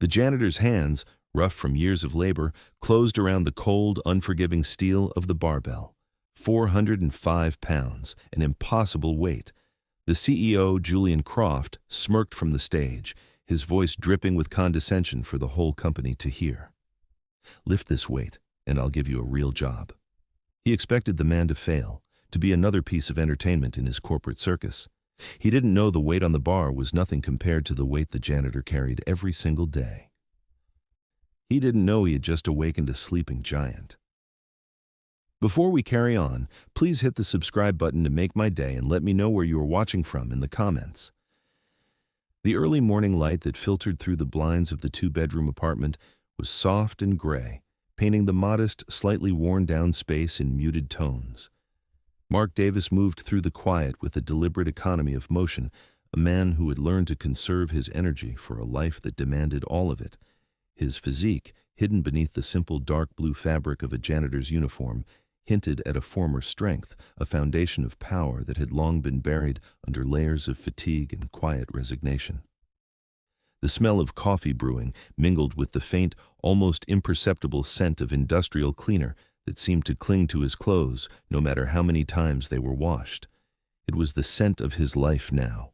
The janitor's hands, rough from years of labor, closed around the cold, unforgiving steel of the barbell. 405 pounds, an impossible weight. The CEO, Julian Croft, smirked from the stage, his voice dripping with condescension for the whole company to hear. "Lift this weight, and I'll give you a real job." He expected the man to fail, to be another piece of entertainment in his corporate circus. He didn't know the weight on the bar was nothing compared to the weight the janitor carried every single day. He didn't know he had just awakened a sleeping giant. Before we carry on, please hit the subscribe button to make my day and let me know where you are watching from in the comments. The early morning light that filtered through the blinds of the two-bedroom apartment was soft and gray, painting the modest, slightly worn-down space in muted tones. Mark Davis moved through the quiet with a deliberate economy of motion, a man who had learned to conserve his energy for a life that demanded all of it. His physique, hidden beneath the simple dark blue fabric of a janitor's uniform, hinted at a former strength, a foundation of power that had long been buried under layers of fatigue and quiet resignation. The smell of coffee brewing mingled with the faint, almost imperceptible scent of industrial cleaner that seemed to cling to his clothes no matter how many times they were washed. It was the scent of his life now.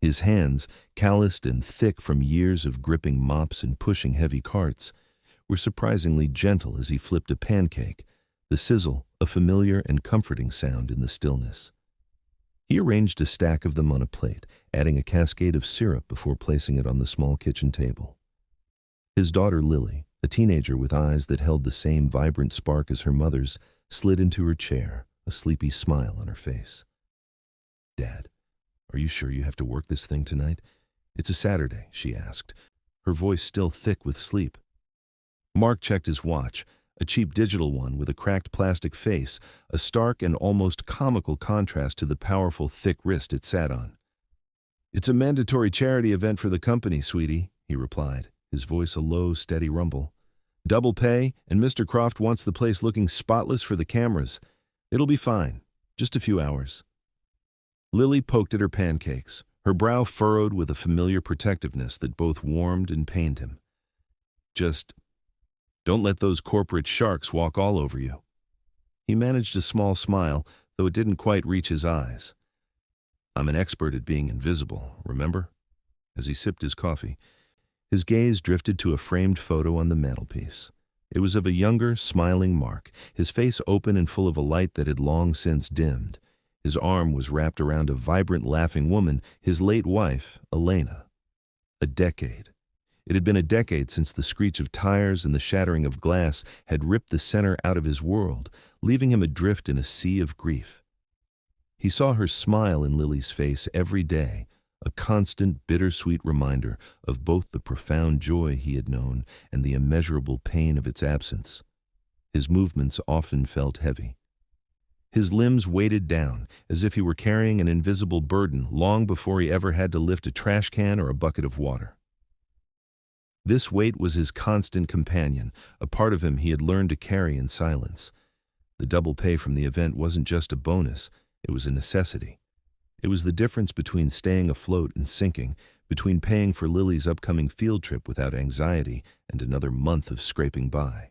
His hands, calloused and thick from years of gripping mops and pushing heavy carts, were surprisingly gentle as he flipped a pancake, the sizzle, a familiar and comforting sound in the stillness. He arranged a stack of them on a plate, adding a cascade of syrup before placing it on the small kitchen table. His daughter Lily, a teenager with eyes that held the same vibrant spark as her mother's, slid into her chair, a sleepy smile on her face. "Dad, are you sure you have to work this thing tonight? It's a Saturday," she asked, her voice still thick with sleep. Mark checked his watch, a cheap digital one with a cracked plastic face, a stark and almost comical contrast to the powerful, thick wrist it sat on. "It's a mandatory charity event for the company, sweetie," he replied, his voice a low, steady rumble. "Double pay, and Mr. Croft wants the place looking spotless for the cameras. It'll be fine. Just a few hours." Lily poked at her pancakes, her brow furrowed with a familiar protectiveness that both warmed and pained him. "Just don't let those corporate sharks walk all over you." He managed a small smile, though it didn't quite reach his eyes. "I'm an expert at being invisible, remember?" As he sipped his coffee, his gaze drifted to a framed photo on the mantelpiece. It was of a younger, smiling Mark, his face open and full of a light that had long since dimmed. His arm was wrapped around a vibrant, laughing woman, his late wife, Elena. A decade. It had been a decade since the screech of tires and the shattering of glass had ripped the center out of his world, leaving him adrift in a sea of grief. He saw her smile in Lily's face every day, a constant, bittersweet reminder of both the profound joy he had known and the immeasurable pain of its absence. His movements often felt heavy. His limbs weighted down, as if he were carrying an invisible burden long before he ever had to lift a trash can or a bucket of water. This weight was his constant companion, a part of him he had learned to carry in silence. The double pay from the event wasn't just a bonus, it was a necessity. It was the difference between staying afloat and sinking, between paying for Lily's upcoming field trip without anxiety and another month of scraping by.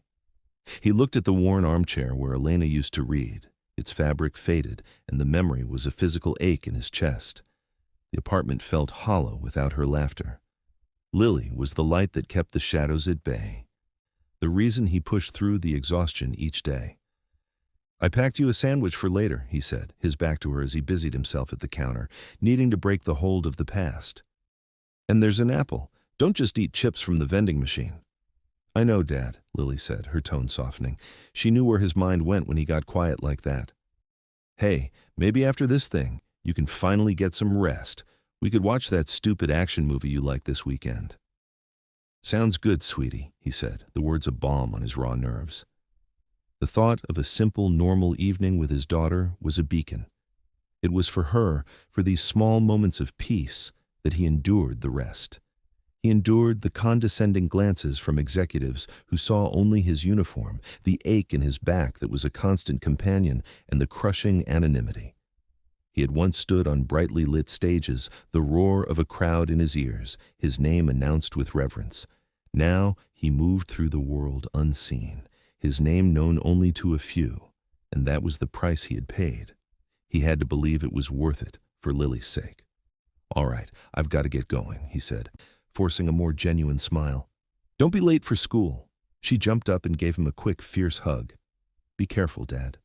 He looked at the worn armchair where Elena used to read. Its fabric faded, and the memory was a physical ache in his chest. The apartment felt hollow without her laughter. Lily was the light that kept the shadows at bay, the reason he pushed through the exhaustion each day. "I packed you a sandwich for later," he said, his back to her as he busied himself at the counter, needing to break the hold of the past. "And there's an apple. Don't just eat chips from the vending machine." "I know, Dad," Lily said, her tone softening. She knew where his mind went when he got quiet like that. "Hey, maybe after this thing, you can finally get some rest. We could watch that stupid action movie you like this weekend." "Sounds good, sweetie," he said, the words a balm on his raw nerves. The thought of a simple, normal evening with his daughter was a beacon. It was for her, for these small moments of peace, that he endured the rest. He endured the condescending glances from executives who saw only his uniform, the ache in his back that was a constant companion, and the crushing anonymity. He had once stood on brightly lit stages, the roar of a crowd in his ears, his name announced with reverence. Now he moved through the world unseen, his name known only to a few, and that was the price he had paid. He had to believe it was worth it for Lily's sake. "All right, I've got to get going," he said, forcing a more genuine smile. "Don't be late for school." She jumped up and gave him a quick, fierce hug. "Be careful, Dad."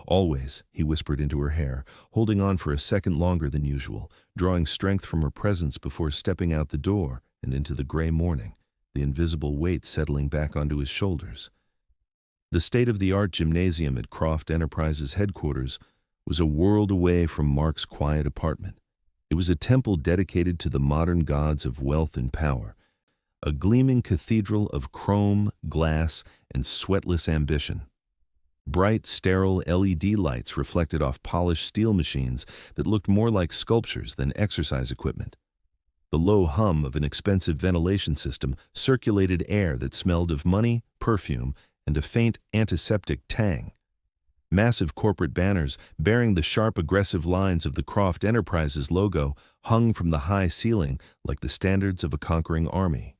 "Always," he whispered into her hair, holding on for a second longer than usual, drawing strength from her presence before stepping out the door and into the gray morning, the invisible weight settling back onto his shoulders. The state-of-the-art gymnasium at Croft Enterprises headquarters was a world away from Mark's quiet apartment. It was a temple dedicated to the modern gods of wealth and power, a gleaming cathedral of chrome, glass, and sweatless ambition. Bright, sterile LED lights reflected off polished steel machines that looked more like sculptures than exercise equipment. The low hum of an expensive ventilation system circulated air that smelled of money, perfume, and a faint antiseptic tang. Massive corporate banners bearing the sharp, aggressive lines of the Croft Enterprises logo hung from the high ceiling like the standards of a conquering army.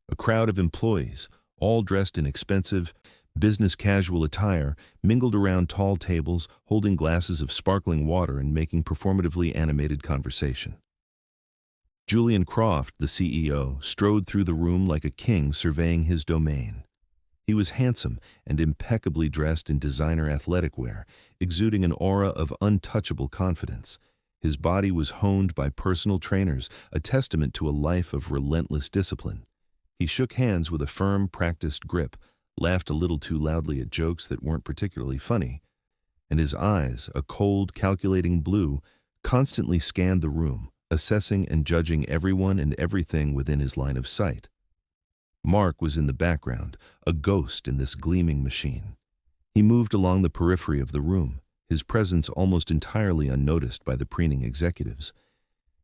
A crowd of employees, all dressed in expensive, business-casual attire, mingled around tall tables, holding glasses of sparkling water and making performatively animated conversation. Julian Croft, the CEO, strode through the room like a king surveying his domain. He was handsome and impeccably dressed in designer athletic wear, exuding an aura of untouchable confidence. His body was honed by personal trainers, a testament to a life of relentless discipline. He shook hands with a firm, practiced grip, laughed a little too loudly at jokes that weren't particularly funny, and his eyes, a cold, calculating blue, constantly scanned the room, assessing and judging everyone and everything within his line of sight. Mark was in the background, a ghost in this gleaming machine. He moved along the periphery of the room, his presence almost entirely unnoticed by the preening executives.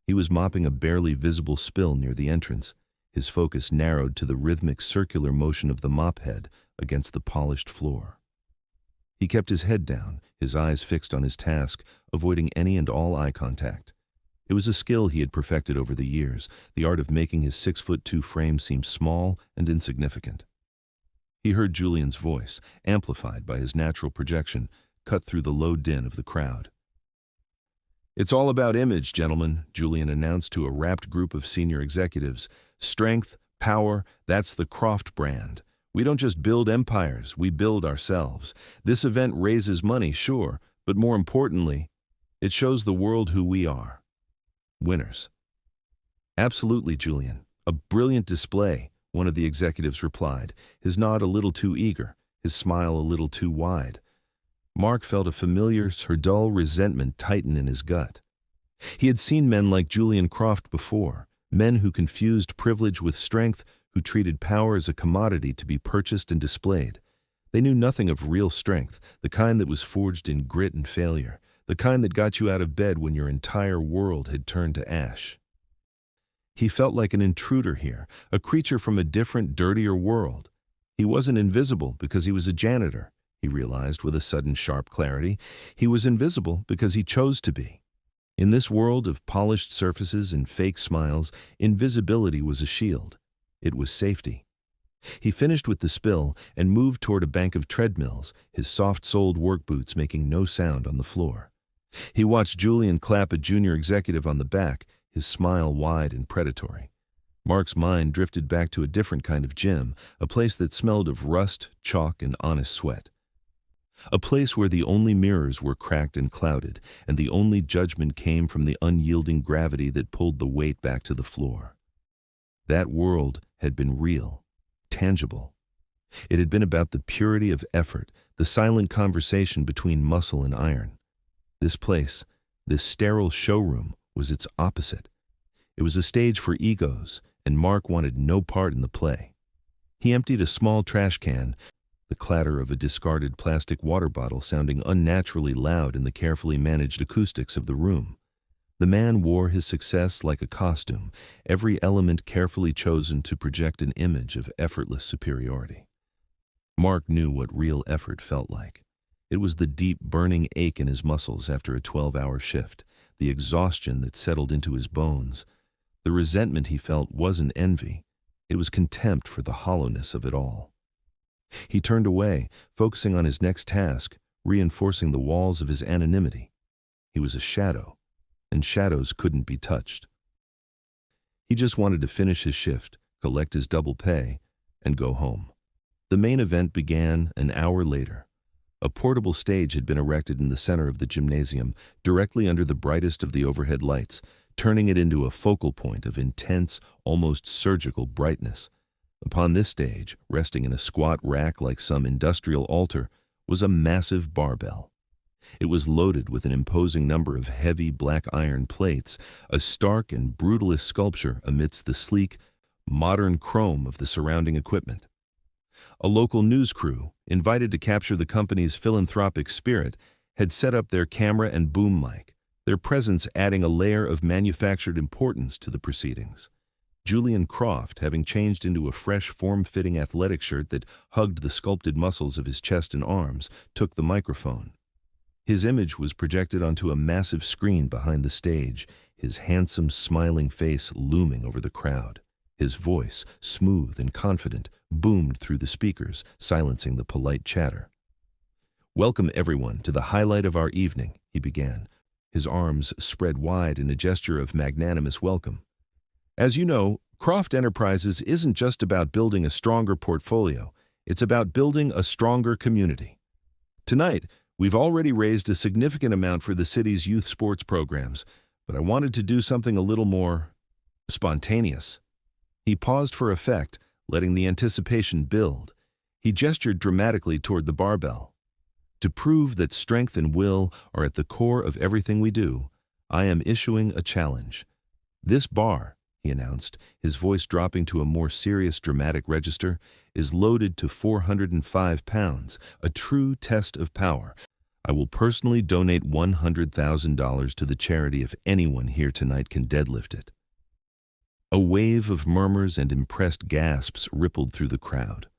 He was mopping a barely visible spill near the entrance, his focus narrowed to the rhythmic circular motion of the mop head against the polished floor. He kept his head down, his eyes fixed on his task, avoiding any and all eye contact. It was a skill he had perfected over the years, the art of making his 6'2" frame seem small and insignificant. He heard Julian's voice, amplified by his natural projection, cut through the low din of the crowd. "It's all about image, gentlemen," Julian announced to a rapt group of senior executives. "Strength, power, that's the Croft brand. We don't just build empires, we build ourselves. This event raises money, sure, but more importantly, it shows the world who we are. Winners." "Absolutely, Julian. A brilliant display," one of the executives replied, his nod a little too eager, his smile a little too wide. Mark felt a familiar, dull resentment tighten in his gut. He had seen men like Julian Croft before, men who confused privilege with strength, who treated power as a commodity to be purchased and displayed. They knew nothing of real strength, the kind that was forged in grit and failure, the kind that got you out of bed when your entire world had turned to ash. He felt like an intruder here, a creature from a different, dirtier world. He wasn't invisible because he was a janitor, he realized with a sudden sharp clarity. He was invisible because he chose to be. In this world of polished surfaces and fake smiles, invisibility was a shield. It was safety. He finished with the spill and moved toward a bank of treadmills, his soft-soled work boots making no sound on the floor. He watched Julian clap a junior executive on the back, his smile wide and predatory. Mark's mind drifted back to a different kind of gym, a place that smelled of rust, chalk, and honest sweat. A place where the only mirrors were cracked and clouded, and the only judgment came from the unyielding gravity that pulled the weight back to the floor. That world had been real, tangible. It had been about the purity of effort, the silent conversation between muscle and iron. This place, this sterile showroom, was its opposite. It was a stage for egos, and Mark wanted no part in the play. He emptied a small trash can, the clatter of a discarded plastic water bottle sounding unnaturally loud in the carefully managed acoustics of the room. The man wore his success like a costume, every element carefully chosen to project an image of effortless superiority. Mark knew what real effort felt like. It was the deep, burning ache in his muscles after a 12-hour shift, the exhaustion that settled into his bones. The resentment he felt wasn't envy. It was contempt for the hollowness of it all. He turned away, focusing on his next task, reinforcing the walls of his anonymity. He was a shadow, and shadows couldn't be touched. He just wanted to finish his shift, collect his double pay, and go home. The main event began an hour later. A portable stage had been erected in the center of the gymnasium, directly under the brightest of the overhead lights, turning it into a focal point of intense, almost surgical brightness. Upon this stage, resting in a squat rack like some industrial altar, was a massive barbell. It was loaded with an imposing number of heavy black iron plates, a stark and brutalist sculpture amidst the sleek, modern chrome of the surrounding equipment. A local news crew, invited to capture the company's philanthropic spirit, had set up their camera and boom mic, their presence adding a layer of manufactured importance to the proceedings. Julian Croft, having changed into a fresh, form-fitting athletic shirt that hugged the sculpted muscles of his chest and arms, took the microphone. His image was projected onto a massive screen behind the stage, his handsome, smiling face looming over the crowd. His voice, smooth and confident, boomed through the speakers, silencing the polite chatter. "Welcome, everyone, to the highlight of our evening," he began, his arms spread wide in a gesture of magnanimous welcome. "As you know, Croft Enterprises isn't just about building a stronger portfolio, it's about building a stronger community. Tonight, we've already raised a significant amount for the city's youth sports programs, but I wanted to do something a little more spontaneous." He paused for effect, letting the anticipation build. He gestured dramatically toward the barbell. "To prove that strength and will are at the core of everything we do, I am issuing a challenge. This bar," he announced, his voice dropping to a more serious, dramatic register, "is loaded to 405 pounds, a true test of power. I will personally donate $100,000 to the charity if anyone here tonight can deadlift it." A wave of murmurs and impressed gasps rippled through the crowd.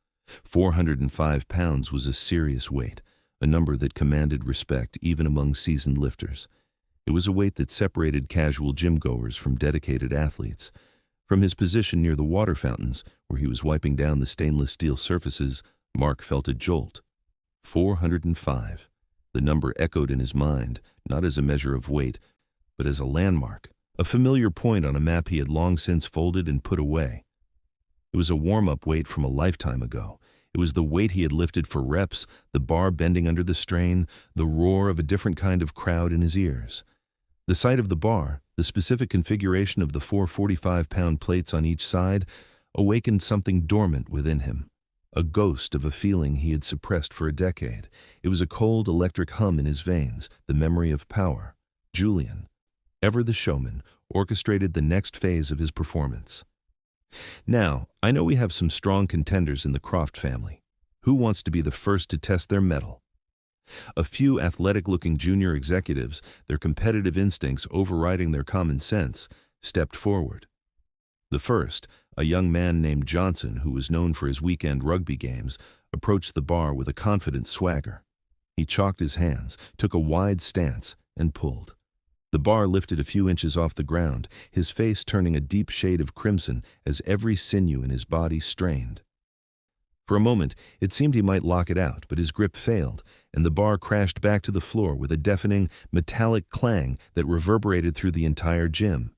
405 pounds was a serious weight, a number that commanded respect even among seasoned lifters. It was a weight that separated casual gym-goers from dedicated athletes. From his position near the water fountains, where he was wiping down the stainless steel surfaces, Mark felt a jolt. 405. The number echoed in his mind, not as a measure of weight, but as a landmark, a familiar point on a map he had long since folded and put away. It was a warm-up weight from a lifetime ago. It was the weight he had lifted for reps, the bar bending under the strain, the roar of a different kind of crowd in his ears. The sight of the bar, the specific configuration of the 445-pound plates on each side, awakened something dormant within him, a ghost of a feeling he had suppressed for a decade. It was a cold electric hum in his veins, the memory of power. Julian, ever the showman, orchestrated the next phase of his performance. "Now, I know we have some strong contenders in the Croft family. Who wants to be the first to test their mettle?" A few athletic-looking junior executives, their competitive instincts overriding their common sense, stepped forward. The first, a young man named Johnson, who was known for his weekend rugby games, approached the bar with a confident swagger. He chalked his hands, took a wide stance, and pulled. The bar lifted a few inches off the ground, his face turning a deep shade of crimson as every sinew in his body strained. For a moment, it seemed he might lock it out, but his grip failed, and the bar crashed back to the floor with a deafening, metallic clang that reverberated through the entire gym.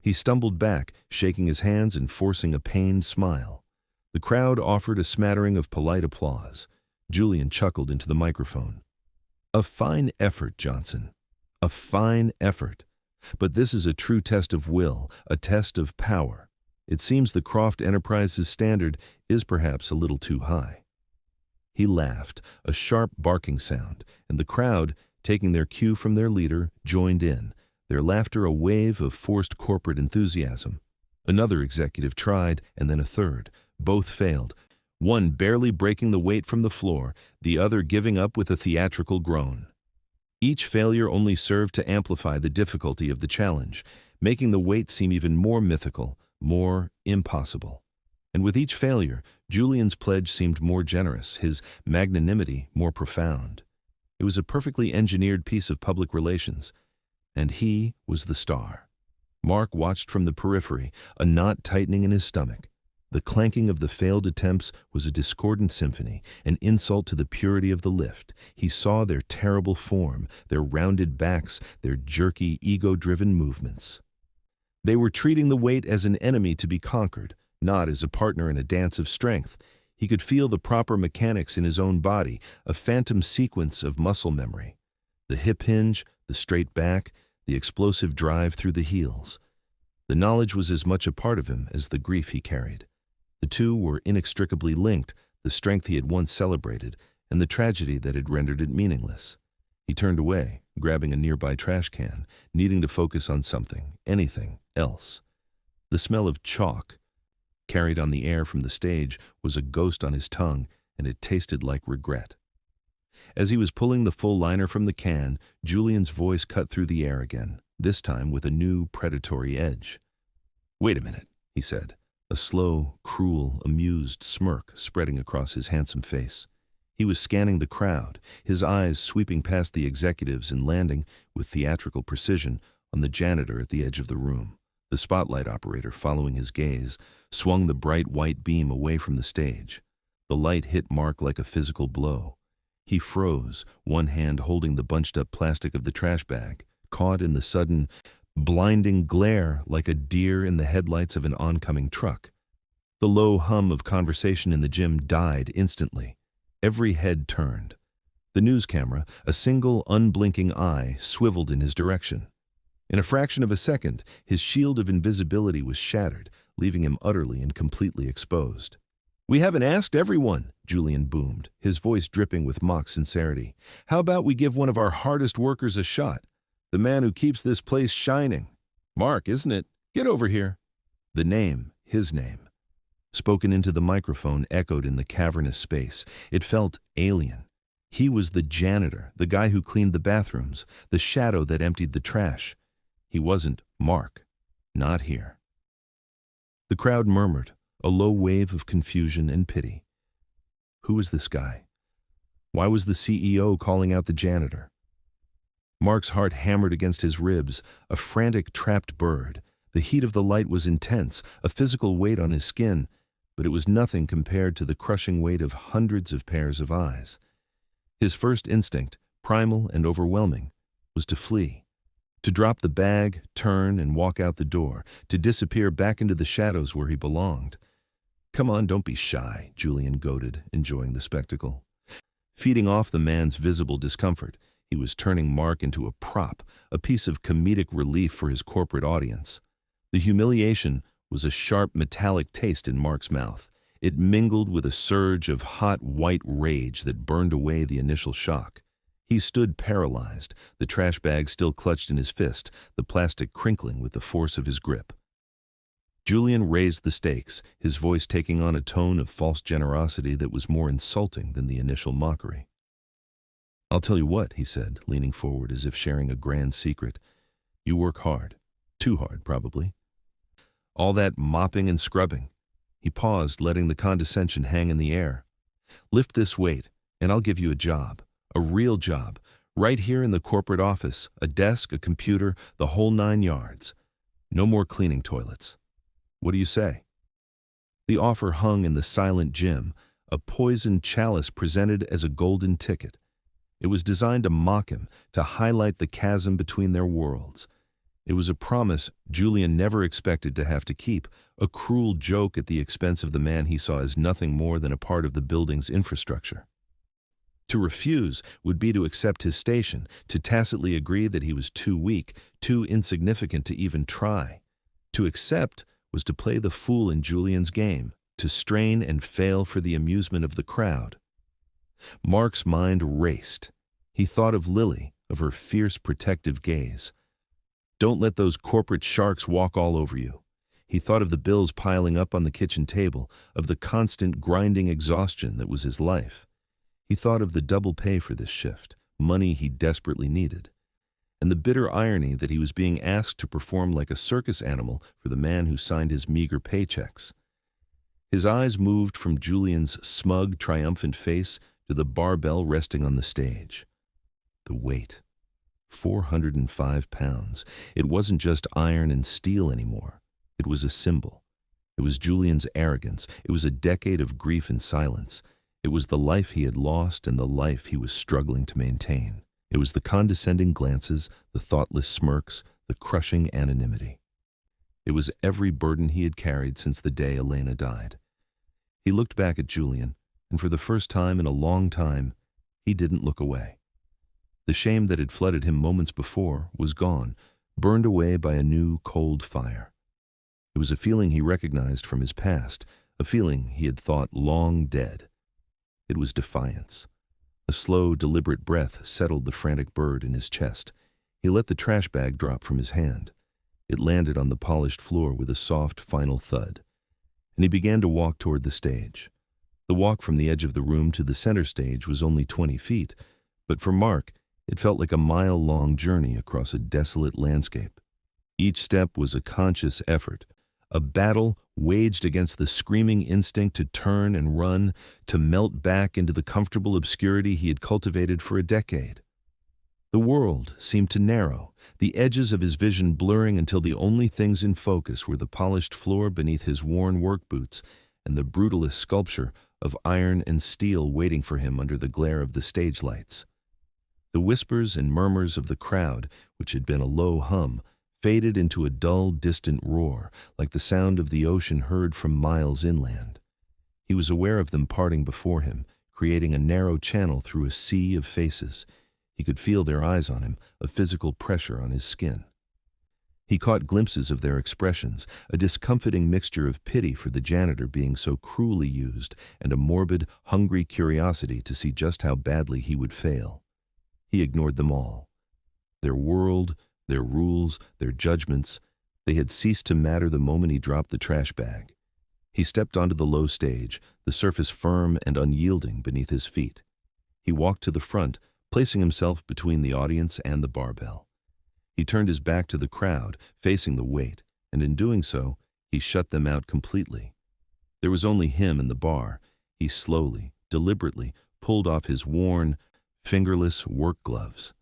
He stumbled back, shaking his hands and forcing a pained smile. The crowd offered a smattering of polite applause. Julian chuckled into the microphone. "A fine effort, Johnson. A fine effort. But this is a true test of will, a test of power. It seems the Croft Enterprises standard is perhaps a little too high." He laughed, a sharp barking sound, and the crowd, taking their cue from their leader, joined in, their laughter a wave of forced corporate enthusiasm. Another executive tried, and then a third. Both failed, one barely breaking the weight from the floor, the other giving up with a theatrical groan. Each failure only served to amplify the difficulty of the challenge, making the weight seem even more mythical, more impossible. And with each failure, Julian's pledge seemed more generous, his magnanimity more profound. It was a perfectly engineered piece of public relations. And he was the star. Mark watched from the periphery, a knot tightening in his stomach. The clanking of the failed attempts was a discordant symphony, an insult to the purity of the lift. He saw their terrible form, their rounded backs, their jerky, ego-driven movements. They were treating the weight as an enemy to be conquered, not as a partner in a dance of strength. He could feel the proper mechanics in his own body, a phantom sequence of muscle memory. The hip hinge, the straight back, the explosive drive through the heels. The knowledge was as much a part of him as the grief he carried. The two were inextricably linked, the strength he had once celebrated, and the tragedy that had rendered it meaningless. He turned away, grabbing a nearby trash can, needing to focus on something, anything else. The smell of chalk, carried on the air from the stage, was a ghost on his tongue, and it tasted like regret. As he was pulling the full liner from the can, Julian's voice cut through the air again, this time with a new predatory edge. "Wait a minute," he said, a slow, cruel, amused smirk spreading across his handsome face. He was scanning the crowd, his eyes sweeping past the executives and landing, with theatrical precision, on the janitor at the edge of the room. The spotlight operator, following his gaze, swung the bright white beam away from the stage. The light hit Mark like a physical blow. He froze, one hand holding the bunched-up plastic of the trash bag, caught in the sudden, blinding glare like a deer in the headlights of an oncoming truck. The low hum of conversation in the gym died instantly. Every head turned. The news camera, a single unblinking eye, swiveled in his direction. In a fraction of a second, his shield of invisibility was shattered, leaving him utterly and completely exposed. "We haven't asked everyone," Julian boomed, his voice dripping with mock sincerity. "How about we give one of our hardest workers a shot? The man who keeps this place shining. Mark, isn't it? Get over here." The name, his name, spoken into the microphone, echoed in the cavernous space. It felt alien. He was the janitor, the guy who cleaned the bathrooms, the shadow that emptied the trash. He wasn't Mark. Not here. The crowd murmured, a low wave of confusion and pity. Who was this guy? Why was the CEO calling out the janitor? Mark's heart hammered against his ribs, a frantic, trapped bird. The heat of the light was intense, a physical weight on his skin, but it was nothing compared to the crushing weight of hundreds of pairs of eyes. His first instinct, primal and overwhelming, was to flee, to drop the bag, turn, and walk out the door, to disappear back into the shadows where he belonged. "Come on, don't be shy," Julian goaded, enjoying the spectacle. Feeding off the man's visible discomfort, he was turning Mark into a prop, a piece of comedic relief for his corporate audience. The humiliation was a sharp metallic taste in Mark's mouth. It mingled with a surge of hot white rage that burned away the initial shock. He stood paralyzed, the trash bag still clutched in his fist, the plastic crinkling with the force of his grip. Julian raised the stakes, his voice taking on a tone of false generosity that was more insulting than the initial mockery. "I'll tell you what," he said, leaning forward as if sharing a grand secret. "You work hard. Too hard, probably. All that mopping and scrubbing." He paused, letting the condescension hang in the air. "Lift this weight, and I'll give you a job. A real job. Right here in the corporate office. A desk, a computer, the whole 9 yards. No more cleaning toilets. What do you say?" The offer hung in the silent gym, a poisoned chalice presented as a golden ticket. It was designed to mock him, to highlight the chasm between their worlds. It was a promise Julian never expected to have to keep, a cruel joke at the expense of the man he saw as nothing more than a part of the building's infrastructure. To refuse would be to accept his station, to tacitly agree that he was too weak, too insignificant to even try. To accept was to play the fool in Julian's game, to strain and fail for the amusement of the crowd. Mark's mind raced. He thought of Lily, of her fierce protective gaze. Don't let those corporate sharks walk all over you. He thought of the bills piling up on the kitchen table, of the constant grinding exhaustion that was his life. He thought of the double pay for this shift, money he desperately needed, and the bitter irony that he was being asked to perform like a circus animal for the man who signed his meager paychecks. His eyes moved from Julian's smug, triumphant face to the barbell resting on the stage. The weight. 405 pounds. It wasn't just iron and steel anymore. It was a symbol. It was Julian's arrogance. It was a decade of grief and silence. It was the life he had lost and the life he was struggling to maintain. It was the condescending glances, the thoughtless smirks, the crushing anonymity. It was every burden he had carried since the day Elena died. He looked back at Julian, and for the first time in a long time, he didn't look away. The shame that had flooded him moments before was gone, burned away by a new, cold fire. It was a feeling he recognized from his past, a feeling he had thought long dead. It was defiance. A slow, deliberate breath settled the frantic bird in his chest. He let the trash bag drop from his hand. It landed on the polished floor with a soft, final thud, and he began to walk toward the stage. The walk from the edge of the room to the center stage was only 20 feet, but for Mark, it felt like a mile-long journey across a desolate landscape. Each step was a conscious effort, a battle waged against the screaming instinct to turn and run, to melt back into the comfortable obscurity he had cultivated for a decade. The world seemed to narrow, the edges of his vision blurring until the only things in focus were the polished floor beneath his worn work boots and the brutalist sculpture of iron and steel waiting for him under the glare of the stage lights. The whispers and murmurs of the crowd, which had been a low hum, faded into a dull, distant roar, like the sound of the ocean heard from miles inland. He was aware of them parting before him, creating a narrow channel through a sea of faces. He could feel their eyes on him, a physical pressure on his skin. He caught glimpses of their expressions, a discomfiting mixture of pity for the janitor being so cruelly used and a morbid, hungry curiosity to see just how badly he would fail. He ignored them all. Their world, their rules, their judgments, they had ceased to matter the moment he dropped the trash bag. He stepped onto the low stage, the surface firm and unyielding beneath his feet. He walked to the front, placing himself between the audience and the barbell. He turned his back to the crowd, facing the weight, and in doing so, he shut them out completely. There was only him and the bar. He slowly, deliberately pulled off his worn, fingerless work gloves.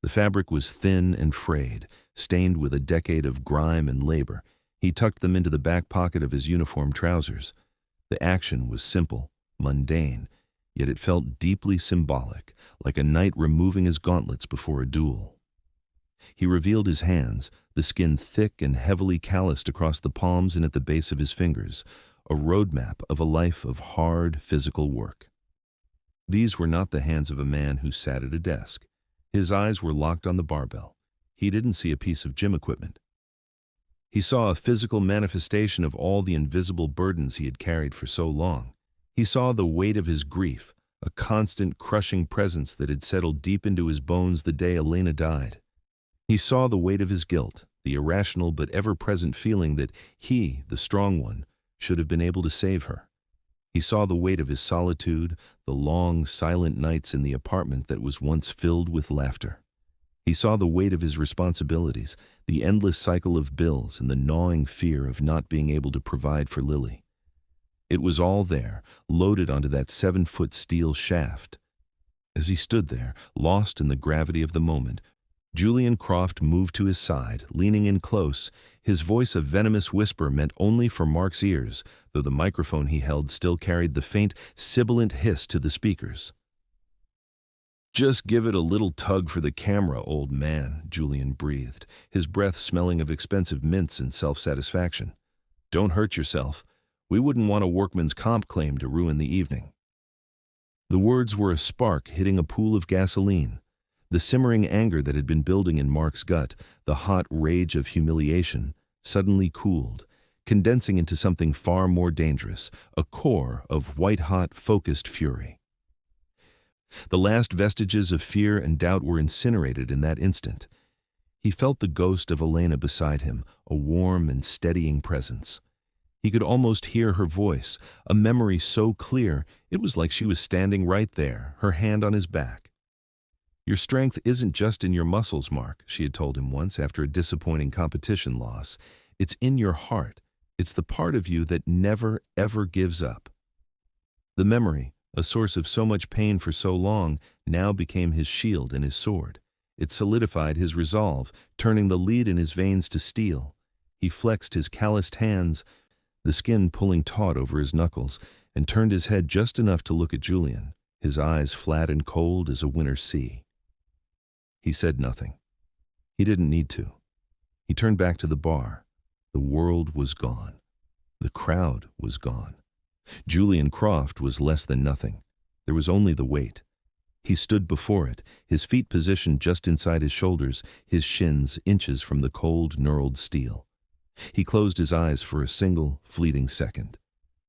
The fabric was thin and frayed, stained with a decade of grime and labor. He tucked them into the back pocket of his uniform trousers. The action was simple, mundane, yet it felt deeply symbolic, like a knight removing his gauntlets before a duel. He revealed his hands, the skin thick and heavily calloused across the palms and at the base of his fingers, a roadmap of a life of hard physical work. These were not the hands of a man who sat at a desk. His eyes were locked on the barbell. He didn't see a piece of gym equipment. He saw a physical manifestation of all the invisible burdens he had carried for so long. He saw the weight of his grief, a constant crushing presence that had settled deep into his bones the day Elena died. He saw the weight of his guilt, the irrational but ever-present feeling that he, the strong one, should have been able to save her. He saw the weight of his solitude, the long, silent nights in the apartment that was once filled with laughter. He saw the weight of his responsibilities, the endless cycle of bills and the gnawing fear of not being able to provide for Lily. It was all there, loaded onto that 7-foot steel shaft. As he stood there, lost in the gravity of the moment, Julian Croft moved to his side, leaning in close, his voice a venomous whisper meant only for Mark's ears, though the microphone he held still carried the faint, sibilant hiss to the speakers. "Just give it a little tug for the camera, old man," Julian breathed, his breath smelling of expensive mints and self-satisfaction. "Don't hurt yourself. We wouldn't want a workman's comp claim to ruin the evening." The words were a spark hitting a pool of gasoline. The simmering anger that had been building in Mark's gut, the hot rage of humiliation, suddenly cooled, condensing into something far more dangerous, a core of white-hot, focused fury. The last vestiges of fear and doubt were incinerated in that instant. He felt the ghost of Elena beside him, a warm and steadying presence. He could almost hear her voice, a memory so clear it was like she was standing right there, her hand on his back. "Your strength isn't just in your muscles, Mark," she had told him once after a disappointing competition loss. "It's in your heart. It's the part of you that never, ever gives up." The memory, a source of so much pain for so long, now became his shield and his sword. It solidified his resolve, turning the lead in his veins to steel. He flexed his calloused hands, the skin pulling taut over his knuckles, and turned his head just enough to look at Julian, his eyes flat and cold as a winter sea. He said nothing. He didn't need to. He turned back to the bar. The world was gone. The crowd was gone. Julian Croft was less than nothing. There was only the weight. He stood before it, his feet positioned just inside his shoulders, his shins inches from the cold, knurled steel. He closed his eyes for a single, fleeting second.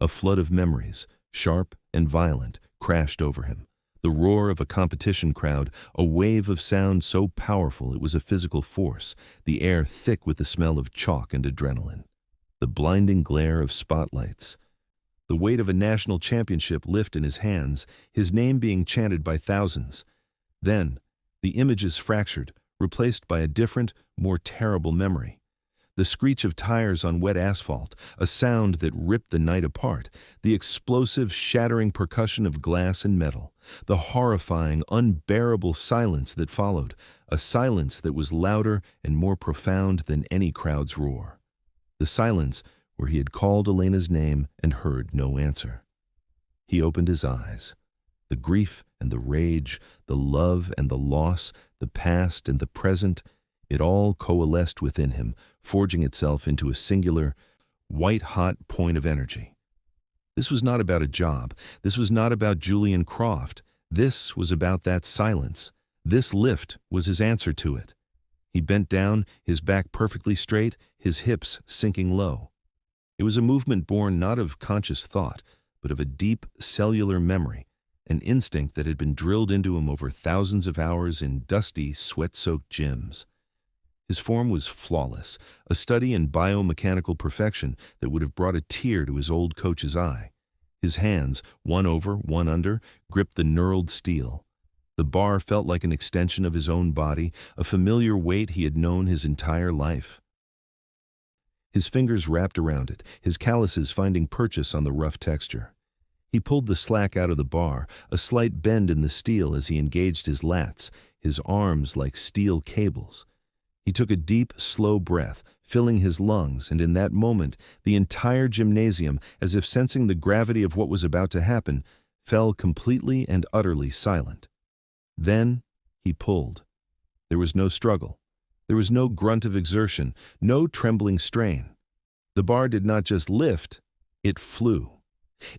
A flood of memories, sharp and violent, crashed over him. The roar of a competition crowd, a wave of sound so powerful it was a physical force, the air thick with the smell of chalk and adrenaline. The blinding glare of spotlights. The weight of a national championship lift in his hands, his name being chanted by thousands. Then, the images fractured, replaced by a different, more terrible memory. The screech of tires on wet asphalt, a sound that ripped the night apart, the explosive, shattering percussion of glass and metal, the horrifying, unbearable silence that followed, a silence that was louder and more profound than any crowd's roar. The silence where he had called Elena's name and heard no answer. He opened his eyes. The grief and the rage, the love and the loss, the past and the present, it all coalesced within him, forging itself into a singular, white-hot point of energy. This was not about a job. This was not about Julian Croft. This was about that silence. This lift was his answer to it. He bent down, his back perfectly straight, his hips sinking low. It was a movement born not of conscious thought, but of a deep cellular memory, an instinct that had been drilled into him over thousands of hours in dusty, sweat-soaked gyms. His form was flawless, a study in biomechanical perfection that would have brought a tear to his old coach's eye. His hands, one over, one under, gripped the knurled steel. The bar felt like an extension of his own body, a familiar weight he had known his entire life. His fingers wrapped around it, his calluses finding purchase on the rough texture. He pulled the slack out of the bar, a slight bend in the steel as he engaged his lats, his arms like steel cables. He took a deep, slow breath, filling his lungs, and in that moment, the entire gymnasium, as if sensing the gravity of what was about to happen, fell completely and utterly silent. Then he pulled. There was no struggle. There was no grunt of exertion, no trembling strain. The bar did not just lift, it flew.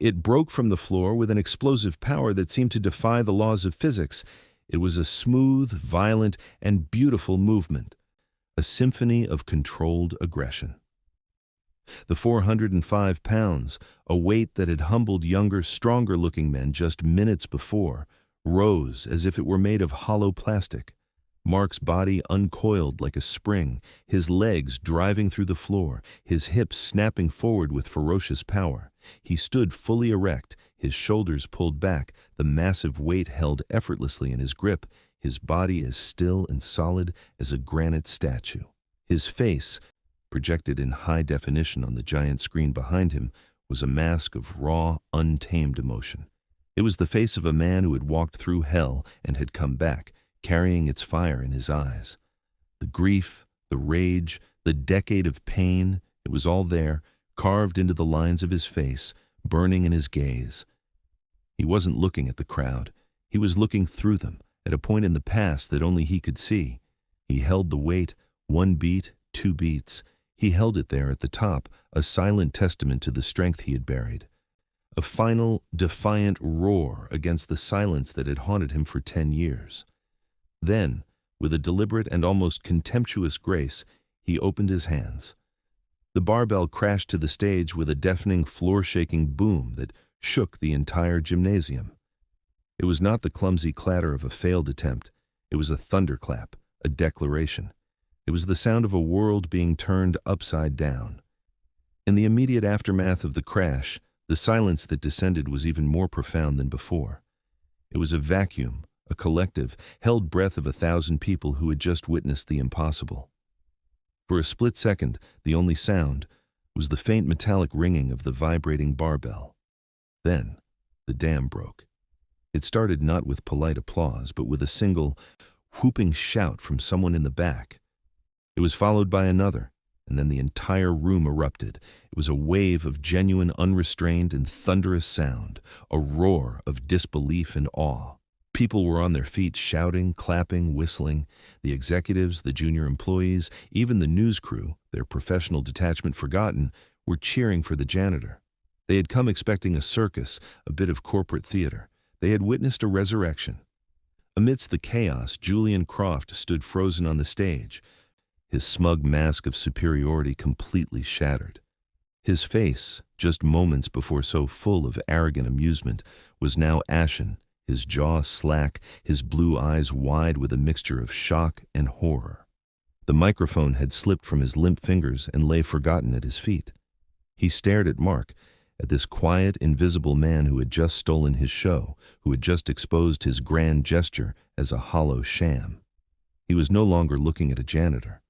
It broke from the floor with an explosive power that seemed to defy the laws of physics. It was a smooth, violent, and beautiful movement, a symphony of controlled aggression. The 405 pounds, a weight that had humbled younger, stronger-looking men just minutes before, rose as if it were made of hollow plastic. Mark's body uncoiled like a spring, his legs driving through the floor, his hips snapping forward with ferocious power. He stood fully erect, his shoulders pulled back, the massive weight held effortlessly in his grip, his body as still and solid as a granite statue. His face, projected in high definition on the giant screen behind him, was a mask of raw, untamed emotion. It was the face of a man who had walked through hell and had come back, carrying its fire in his eyes. The grief, the rage, the decade of pain, it was all there, carved into the lines of his face, burning in his gaze. He wasn't looking at the crowd. He was looking through them, at a point in the past that only he could see. He held the weight, one beat, two beats. He held it there at the top, a silent testament to the strength he had buried. A final, defiant roar against the silence that had haunted him for 10 years. Then, with a deliberate and almost contemptuous grace, he opened his hands. The barbell crashed to the stage with a deafening, floor-shaking boom that shook the entire gymnasium. It was not the clumsy clatter of a failed attempt. It was a thunderclap, a declaration. It was the sound of a world being turned upside down. In the immediate aftermath of the crash, the silence that descended was even more profound than before. It was a vacuum, a collective, held breath of 1,000 people who had just witnessed the impossible. For a split second, the only sound was the faint metallic ringing of the vibrating barbell. Then, the dam broke. It started not with polite applause, but with a single, whooping shout from someone in the back. It was followed by another, and then the entire room erupted. It was a wave of genuine, unrestrained, and thunderous sound, a roar of disbelief and awe. People were on their feet shouting, clapping, whistling. The executives, the junior employees, even the news crew, their professional detachment forgotten, were cheering for the janitor. They had come expecting a circus, a bit of corporate theater. They had witnessed a resurrection. Amidst the chaos, Julian Croft stood frozen on the stage, his smug mask of superiority completely shattered. His face, just moments before so full of arrogant amusement, was now ashen, his jaw slack, his blue eyes wide with a mixture of shock and horror. The microphone had slipped from his limp fingers and lay forgotten at his feet. He stared at Mark, at this quiet, invisible man who had just stolen his show, who had just exposed his grand gesture as a hollow sham. He was no longer looking at a janitor.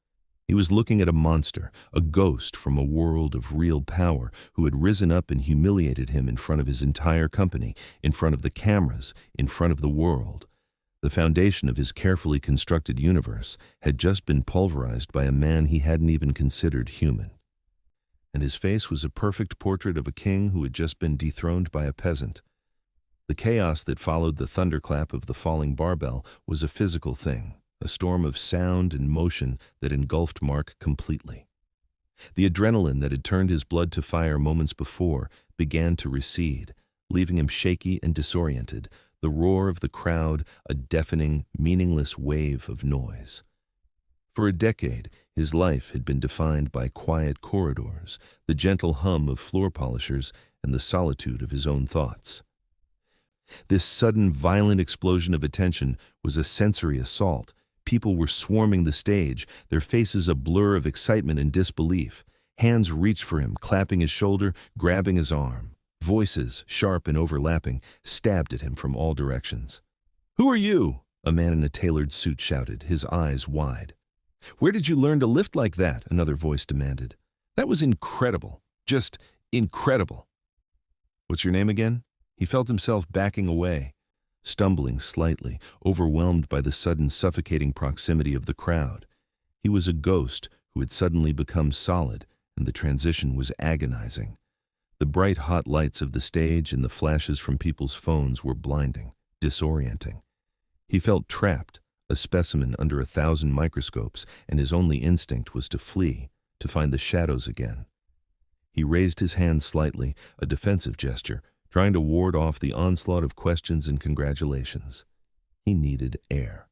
He was looking at a monster, a ghost from a world of real power who had risen up and humiliated him in front of his entire company, in front of the cameras, in front of the world. The foundation of his carefully constructed universe had just been pulverized by a man he hadn't even considered human. And his face was a perfect portrait of a king who had just been dethroned by a peasant. The chaos that followed the thunderclap of the falling barbell was a physical thing, a storm of sound and motion that engulfed Mark completely. The adrenaline that had turned his blood to fire moments before began to recede, leaving him shaky and disoriented, the roar of the crowd a deafening, meaningless wave of noise. For a decade, his life had been defined by quiet corridors, the gentle hum of floor polishers, and the solitude of his own thoughts. This sudden, violent explosion of attention was a sensory assault. People were swarming the stage, their faces a blur of excitement and disbelief. Hands reached for him, clapping his shoulder, grabbing his arm. Voices, sharp and overlapping, stabbed at him from all directions. "Who are you?" a man in a tailored suit shouted, his eyes wide. "Where did you learn to lift like that?" another voice demanded. "That was incredible. Just incredible." "What's your name again?" He felt himself backing away, stumbling slightly, overwhelmed by the sudden suffocating proximity of the crowd. He was a ghost who had suddenly become solid, and the transition was agonizing. The bright hot lights of the stage and the flashes from people's phones were blinding, disorienting. He felt trapped, a specimen under 1,000 microscopes, and his only instinct was to flee, to find the shadows again. He raised his hand slightly, a defensive gesture, trying to ward off the onslaught of questions and congratulations. He needed air.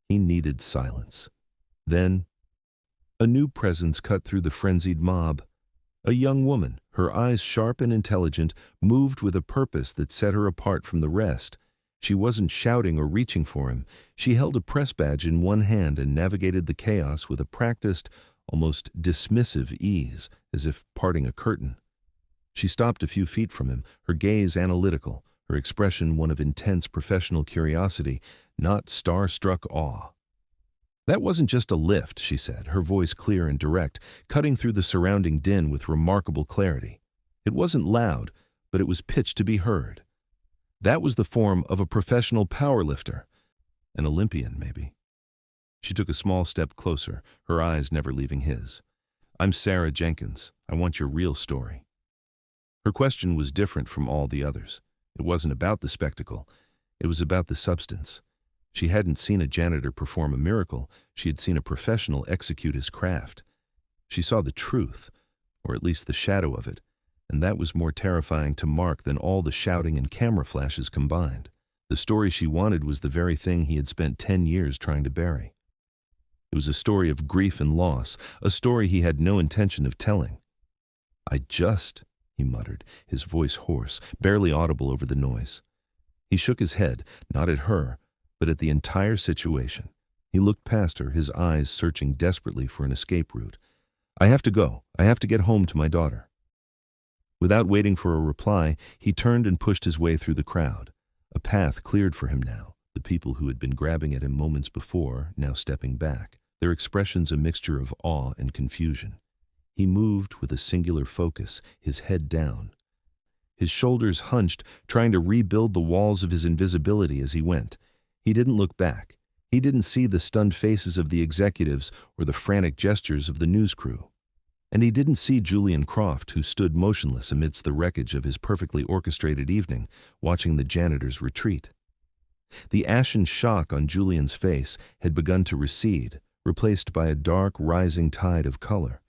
He needed silence. Then, a new presence cut through the frenzied mob. A young woman, her eyes sharp and intelligent, moved with a purpose that set her apart from the rest. She wasn't shouting or reaching for him. She held a press badge in one hand and navigated the chaos with a practiced, almost dismissive ease, as if parting a curtain. She stopped a few feet from him, her gaze analytical, her expression one of intense professional curiosity, not star-struck awe. "That wasn't just a lift," she said, her voice clear and direct, cutting through the surrounding din with remarkable clarity. It wasn't loud, but it was pitched to be heard. That was the form of a professional powerlifter. An Olympian, maybe. She took a small step closer, her eyes never leaving his. "I'm Sarah Jenkins. I want your real story." Her question was different from all the others. It wasn't about the spectacle. It was about the substance. She hadn't seen a janitor perform a miracle. She had seen a professional execute his craft. She saw the truth, or at least the shadow of it, and that was more terrifying to Mark than all the shouting and camera flashes combined. The story she wanted was the very thing he had spent 10 years trying to bury. It was a story of grief and loss, a story he had no intention of telling. He muttered, his voice hoarse, barely audible over the noise. He shook his head, not at her, but at the entire situation. He looked past her, his eyes searching desperately for an escape route. "I have to go. I have to get home to my daughter." Without waiting for a reply, he turned and pushed his way through the crowd. A path cleared for him now, the people who had been grabbing at him moments before now stepping back, their expressions a mixture of awe and confusion. He moved with a singular focus, his head down. His shoulders hunched, trying to rebuild the walls of his invisibility as he went. He didn't look back. He didn't see the stunned faces of the executives or the frantic gestures of the news crew. And he didn't see Julian Croft, who stood motionless amidst the wreckage of his perfectly orchestrated evening, watching the janitor's retreat. The ashen shock on Julian's face had begun to recede, replaced by a dark, rising tide of color.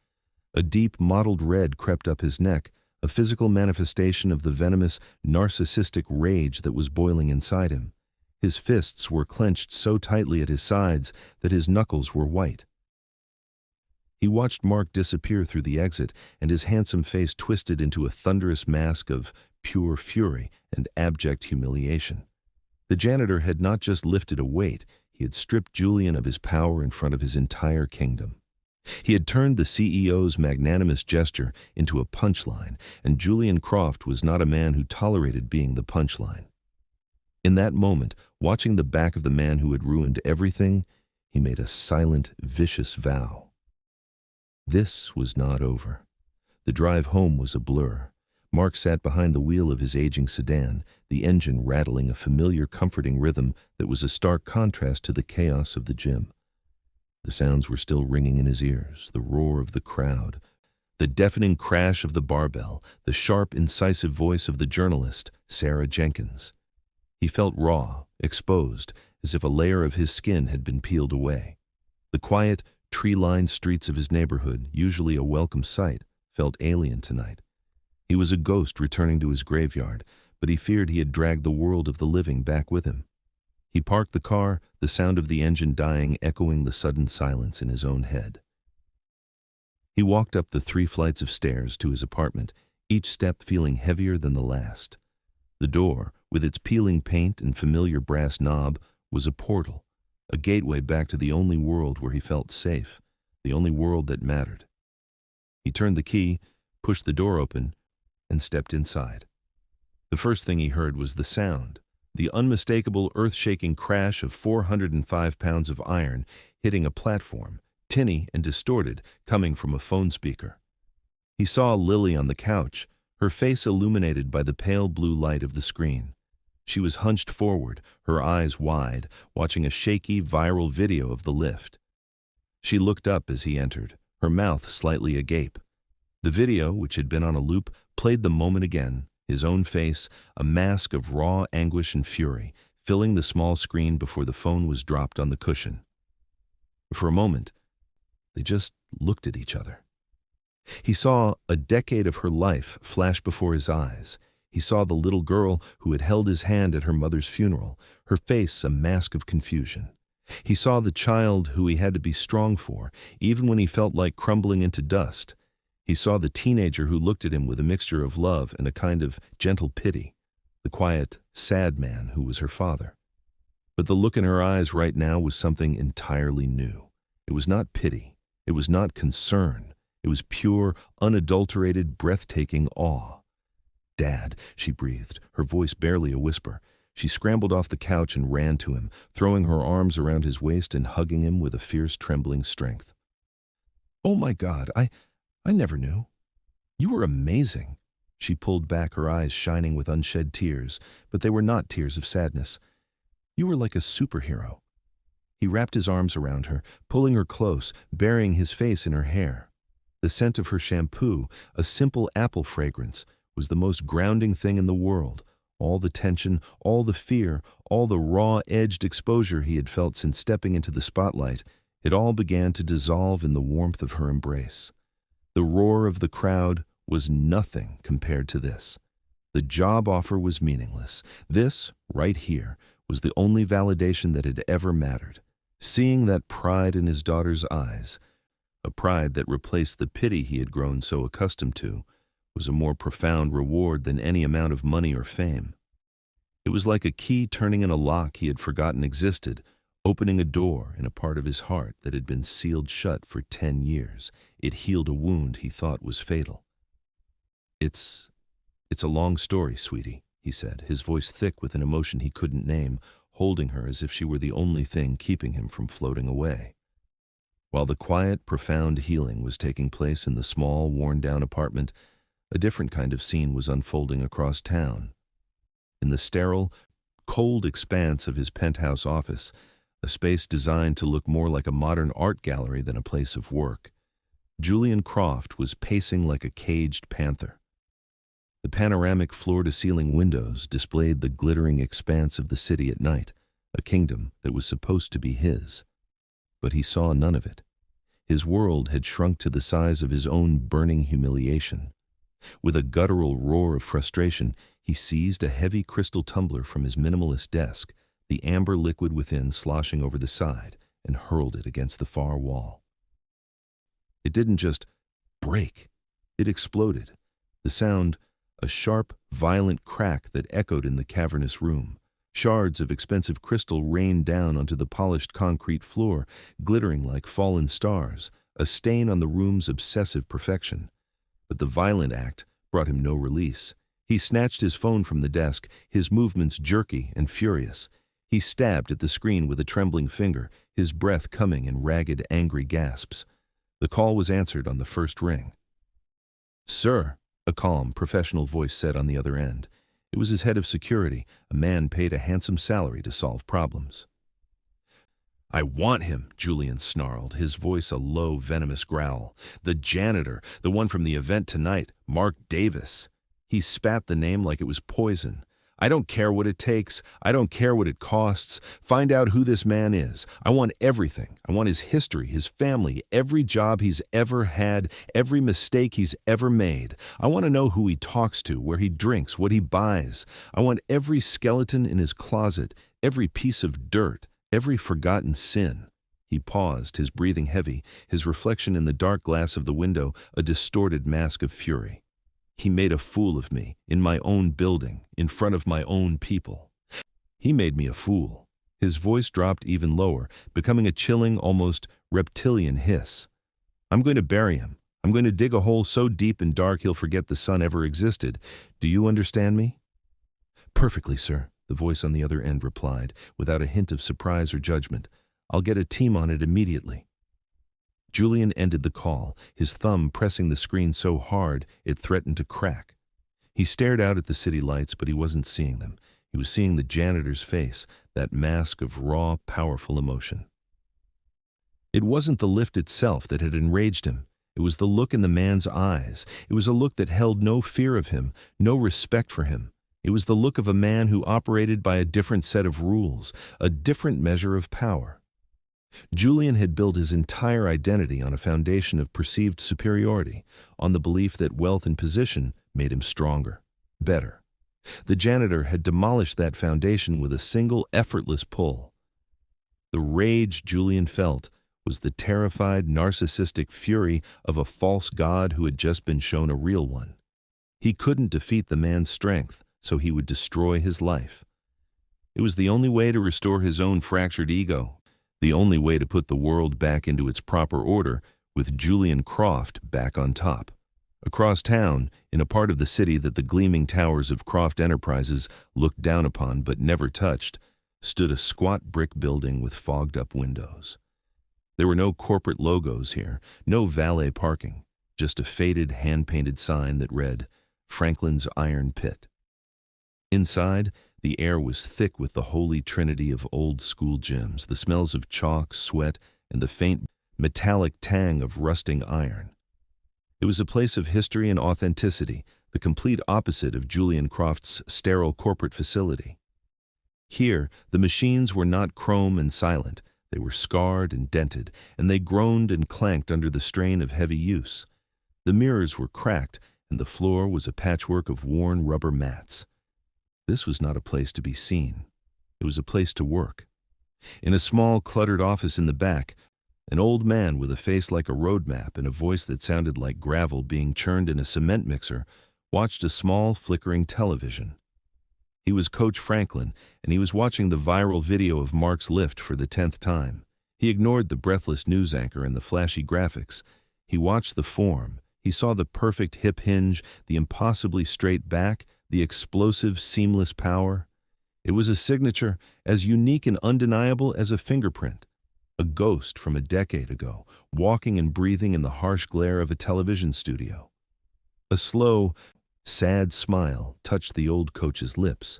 A deep, mottled red crept up his neck, a physical manifestation of the venomous, narcissistic rage that was boiling inside him. His fists were clenched so tightly at his sides that his knuckles were white. He watched Mark disappear through the exit, and his handsome face twisted into a thunderous mask of pure fury and abject humiliation. The janitor had not just lifted a weight, he had stripped Julian of his power in front of his entire kingdom. He had turned the CEO's magnanimous gesture into a punchline, and Julian Croft was not a man who tolerated being the punchline. In that moment, watching the back of the man who had ruined everything, he made a silent, vicious vow. This was not over. The drive home was a blur. Mark sat behind the wheel of his aging sedan, the engine rattling a familiar, comforting rhythm that was a stark contrast to the chaos of the gym. The sounds were still ringing in his ears, the roar of the crowd, the deafening crash of the barbell, the sharp, incisive voice of the journalist, Sarah Jenkins. He felt raw, exposed, as if a layer of his skin had been peeled away. The quiet, tree-lined streets of his neighborhood, usually a welcome sight, felt alien tonight. He was a ghost returning to his graveyard, but he feared he had dragged the world of the living back with him. He parked the car, the sound of the engine dying echoing the sudden silence in his own head. He walked up the 3 flights of stairs to his apartment, each step feeling heavier than the last. The door, with its peeling paint and familiar brass knob, was a portal, a gateway back to the only world where he felt safe, the only world that mattered. He turned the key, pushed the door open, and stepped inside. The first thing he heard was the sound, the unmistakable earth-shaking crash of 405 pounds of iron hitting a platform, tinny and distorted, coming from a phone speaker. He saw Lily on the couch, her face illuminated by the pale blue light of the screen. She was hunched forward, her eyes wide, watching a shaky, viral video of the lift. She looked up as he entered, her mouth slightly agape. The video, which had been on a loop, played the moment again, his own face, a mask of raw anguish and fury, filling the small screen before the phone was dropped on the cushion. For a moment, they just looked at each other. He saw a decade of her life flash before his eyes. He saw the little girl who had held his hand at her mother's funeral, her face a mask of confusion. He saw the child who he had to be strong for, even when he felt like crumbling into dust. He saw the teenager who looked at him with a mixture of love and a kind of gentle pity, the quiet, sad man who was her father. But the look in her eyes right now was something entirely new. It was not pity. It was not concern. It was pure, unadulterated, breathtaking awe. "Dad," she breathed, her voice barely a whisper. She scrambled off the couch and ran to him, throwing her arms around his waist and hugging him with a fierce, trembling strength. "Oh my God, I never knew. You were amazing." She pulled back, her eyes shining with unshed tears, but they were not tears of sadness. "You were like a superhero." He wrapped his arms around her, pulling her close, burying his face in her hair. The scent of her shampoo, a simple apple fragrance, was the most grounding thing in the world. All the tension, all the fear, all the raw-edged exposure he had felt since stepping into the spotlight, it all began to dissolve in the warmth of her embrace. The roar of the crowd was nothing compared to this. The job offer was meaningless. This, right here, was the only validation that had ever mattered. Seeing that pride in his daughter's eyes, a pride that replaced the pity he had grown so accustomed to, was a more profound reward than any amount of money or fame. It was like a key turning in a lock he had forgotten existed, opening a door in a part of his heart that had been sealed shut for 10 years. It healed a wound he thought was fatal. It's a long story, sweetie," he said, his voice thick with an emotion he couldn't name, holding her as if she were the only thing keeping him from floating away. While the quiet, profound healing was taking place in the small, worn-down apartment, a different kind of scene was unfolding across town. In the sterile, cold expanse of his penthouse office, a space designed to look more like a modern art gallery than a place of work, Julian Croft was pacing like a caged panther. The panoramic floor-to-ceiling windows displayed the glittering expanse of the city at night, a kingdom that was supposed to be his. But he saw none of it. His world had shrunk to the size of his own burning humiliation. With a guttural roar of frustration, he seized a heavy crystal tumbler from his minimalist desk, the amber liquid within sloshing over the side, and hurled it against the far wall. It didn't just break. It exploded. The sound, a sharp, violent crack that echoed in the cavernous room. Shards of expensive crystal rained down onto the polished concrete floor, glittering like fallen stars, a stain on the room's obsessive perfection. But the violent act brought him no release. He snatched his phone from the desk, his movements jerky and furious. He stabbed at the screen with a trembling finger, his breath coming in ragged, angry gasps. The call was answered on the first ring. "Sir," a calm, professional voice said on the other end. It was his head of security, a man paid a handsome salary to solve problems. "I want him," Julian snarled, his voice a low, venomous growl. "The janitor, the one from the event tonight, Mark Davis." He spat the name like it was poison. "I don't care what it takes. I don't care what it costs. Find out who this man is. I want everything. I want his history, his family, every job he's ever had, every mistake he's ever made. I want to know who he talks to, where he drinks, what he buys. I want every skeleton in his closet, every piece of dirt, every forgotten sin." He paused, his breathing heavy, his reflection in the dark glass of the window a distorted mask of fury. "He made a fool of me, in my own building, in front of my own people. He made me a fool." His voice dropped even lower, becoming a chilling, almost reptilian hiss. "I'm going to bury him. I'm going to dig a hole so deep and dark he'll forget the sun ever existed. Do you understand me?" "Perfectly, sir," the voice on the other end replied, without a hint of surprise or judgment. "I'll get a team on it immediately." Julian ended the call, his thumb pressing the screen so hard it threatened to crack. He stared out at the city lights, but he wasn't seeing them. He was seeing the janitor's face, that mask of raw, powerful emotion. It wasn't the lift itself that had enraged him. It was the look in the man's eyes. It was a look that held no fear of him, no respect for him. It was the look of a man who operated by a different set of rules, a different measure of power. Julian had built his entire identity on a foundation of perceived superiority, on the belief that wealth and position made him stronger, better. The janitor had demolished that foundation with a single effortless pull. The rage Julian felt was the terrified, narcissistic fury of a false god who had just been shown a real one. He couldn't defeat the man's strength, so he would destroy his life. It was the only way to restore his own fractured ego, the only way to put the world back into its proper order, with Julian Croft back on top. Across town, in a part of the city that the gleaming towers of Croft Enterprises looked down upon but never touched, stood a squat brick building with fogged-up windows. There were no corporate logos here, no valet parking, just a faded, hand-painted sign that read, "Franklin's Iron Pit." Inside, the air was thick with the holy trinity of old-school gyms, the smells of chalk, sweat, and the faint, metallic tang of rusting iron. It was a place of history and authenticity, the complete opposite of Julian Croft's sterile corporate facility. Here, the machines were not chrome and silent. They were scarred and dented, and they groaned and clanked under the strain of heavy use. The mirrors were cracked, and the floor was a patchwork of worn rubber mats. This was not a place to be seen. It was a place to work. In a small, cluttered office in the back, an old man with a face like a road map and a voice that sounded like gravel being churned in a cement mixer watched a small, flickering television. He was Coach Franklin, and he was watching the viral video of Mark's lift for the 10th time. He ignored the breathless news anchor and the flashy graphics. He watched the form. He saw the perfect hip hinge, the impossibly straight back, the explosive, seamless power. It was a signature as unique and undeniable as a fingerprint, a ghost from a decade ago, walking and breathing in the harsh glare of a television studio. A slow, sad smile touched the old coach's lips.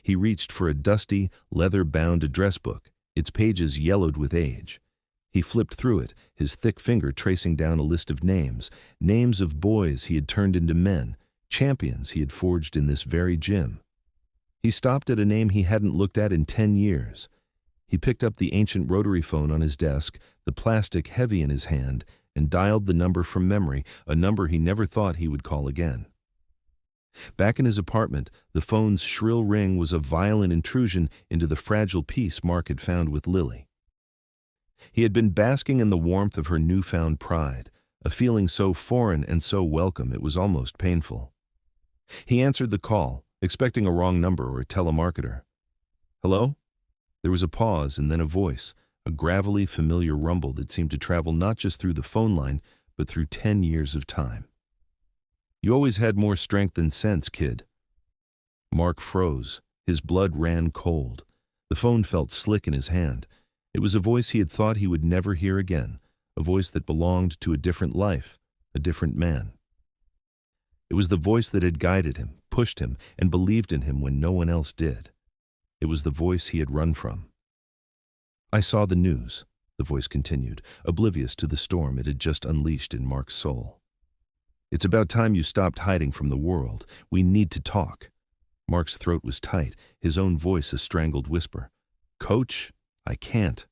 He reached for a dusty, leather-bound address book, its pages yellowed with age. He flipped through it, his thick finger tracing down a list of names, names of boys he had turned into men, champions he had forged in this very gym. He stopped at a name he hadn't looked at in 10 years. He picked up the ancient rotary phone on his desk, the plastic heavy in his hand, and dialed the number from memory, a number he never thought he would call again. Back in his apartment, the phone's shrill ring was a violent intrusion into the fragile peace Mark had found with Lily. He had been basking in the warmth of her newfound pride, a feeling so foreign and so welcome it was almost painful. He answered the call, expecting a wrong number or a telemarketer. "Hello?" There was a pause and then a voice, a gravelly, familiar rumble that seemed to travel not just through the phone line, but through 10 years of time. "You always had more strength than sense, kid." Mark froze. His blood ran cold. The phone felt slick in his hand. It was a voice he had thought he would never hear again, a voice that belonged to a different life, a different man. It was the voice that had guided him, pushed him, and believed in him when no one else did. It was the voice he had run from. "I saw the news," the voice continued, oblivious to the storm it had just unleashed in Mark's soul. "It's about time you stopped hiding from the world. We need to talk." Mark's throat was tight, his own voice a strangled whisper. "Coach, I can't."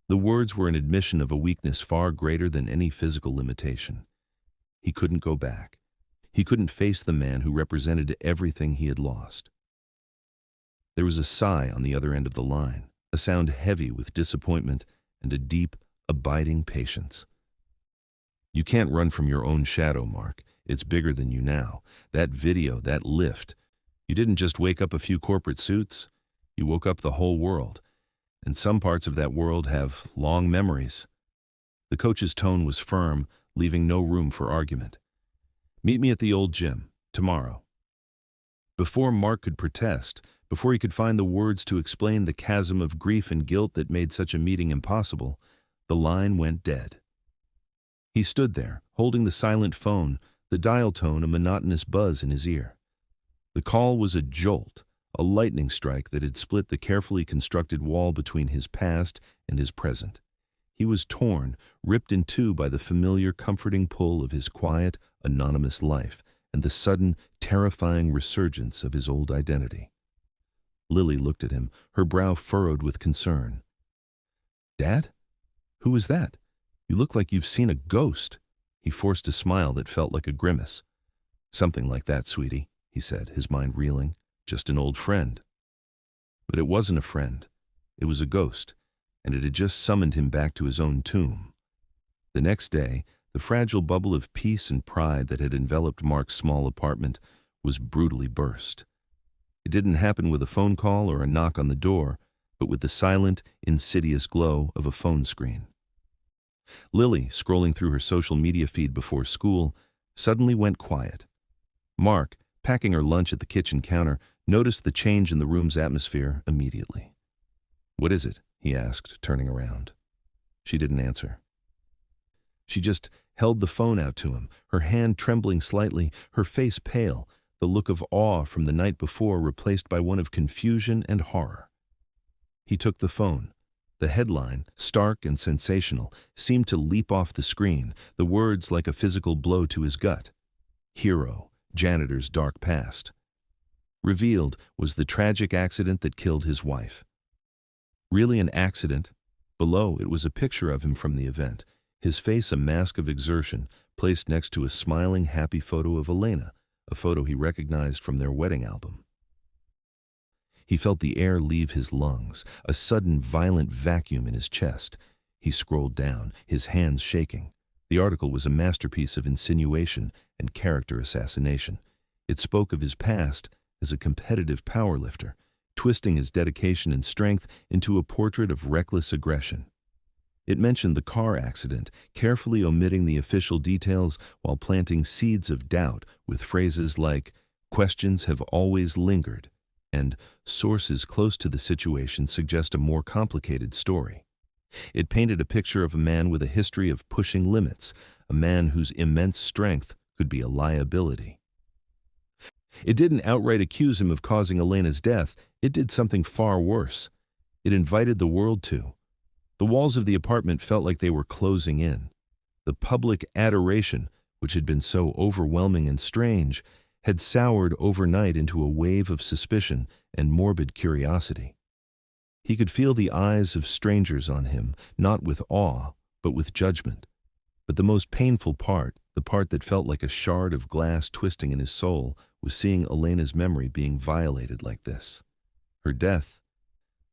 The words were an admission of a weakness far greater than any physical limitation. He couldn't go back. He couldn't face the man who represented everything he had lost. There was a sigh on the other end of the line, a sound heavy with disappointment and a deep, abiding patience. "You can't run from your own shadow, Mark. It's bigger than you now. That video, that lift. You didn't just wake up a few corporate suits. You woke up the whole world. And some parts of that world have long memories." The coach's tone was firm, leaving no room for argument. "Meet me at the old gym, tomorrow." Before Mark could protest, before he could find the words to explain the chasm of grief and guilt that made such a meeting impossible, the line went dead. He stood there, holding the silent phone, the dial tone a monotonous buzz in his ear. The call was a jolt, a lightning strike that had split the carefully constructed wall between his past and his present. He was torn, ripped in two by the familiar, comforting pull of his quiet, anonymous life and the sudden, terrifying resurgence of his old identity. Lily looked at him, her brow furrowed with concern. "Dad? Who is that? You look like you've seen a ghost." He forced a smile that felt like a grimace. "Something like that, sweetie," he said, his mind reeling. "Just an old friend." But it wasn't a friend. It was a ghost, and it had just summoned him back to his own tomb. The next day, the fragile bubble of peace and pride that had enveloped Mark's small apartment was brutally burst. It didn't happen with a phone call or a knock on the door, but with the silent, insidious glow of a phone screen. Lily, scrolling through her social media feed before school, suddenly went quiet. Mark, packing her lunch at the kitchen counter, noticed the change in the room's atmosphere immediately. "What is it?" he asked, turning around. She didn't answer. She just held the phone out to him, her hand trembling slightly, her face pale, the look of awe from the night before replaced by one of confusion and horror. He took the phone. The headline, stark and sensational, seemed to leap off the screen, the words like a physical blow to his gut. "Hero, Janitor's dark past." Revealed was the tragic accident that killed his wife. Really an accident? Below, it was a picture of him from the event, his face a mask of exertion, placed next to a smiling, happy photo of Elena, a photo he recognized from their wedding album. He felt the air leave his lungs, a sudden violent vacuum in his chest. He scrolled down, his hands shaking. The article was a masterpiece of insinuation and character assassination. It spoke of his past as a competitive powerlifter, twisting his dedication and strength into a portrait of reckless aggression. It mentioned the car accident, carefully omitting the official details while planting seeds of doubt with phrases like, "Questions have always lingered," and "Sources close to the situation suggest a more complicated story." It painted a picture of a man with a history of pushing limits, a man whose immense strength could be a liability. It didn't outright accuse him of causing Elena's death. It did something far worse. It invited the world to The walls of the apartment felt like they were closing in. The public adoration, which had been so overwhelming and strange, had soured overnight into a wave of suspicion and morbid curiosity. He could feel the eyes of strangers on him, not with awe, but with judgment. But the most painful part, the part that felt like a shard of glass twisting in his soul, was seeing Elena's memory being violated like this. Her death,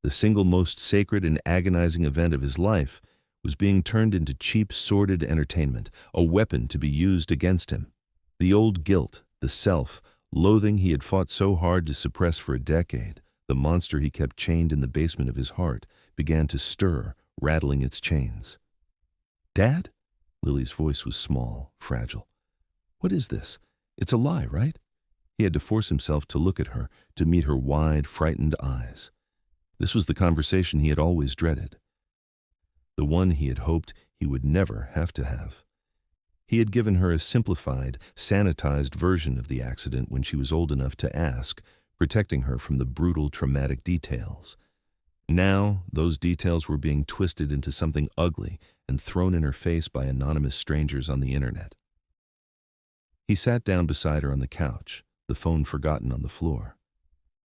the single most sacred and agonizing event of his life, was being turned into cheap, sordid entertainment, a weapon to be used against him. The old guilt, the self-loathing he had fought so hard to suppress for a decade, the monster he kept chained in the basement of his heart, began to stir, rattling its chains. "Dad?" Lily's voice was small, fragile. "What is this? It's a lie, right?" He had to force himself to look at her, to meet her wide, frightened eyes. This was the conversation he had always dreaded, the one he had hoped he would never have to have. He had given her a simplified, sanitized version of the accident when she was old enough to ask, protecting her from the brutal, traumatic details. Now, those details were being twisted into something ugly and thrown in her face by anonymous strangers on the internet. He sat down beside her on the couch, the phone forgotten on the floor.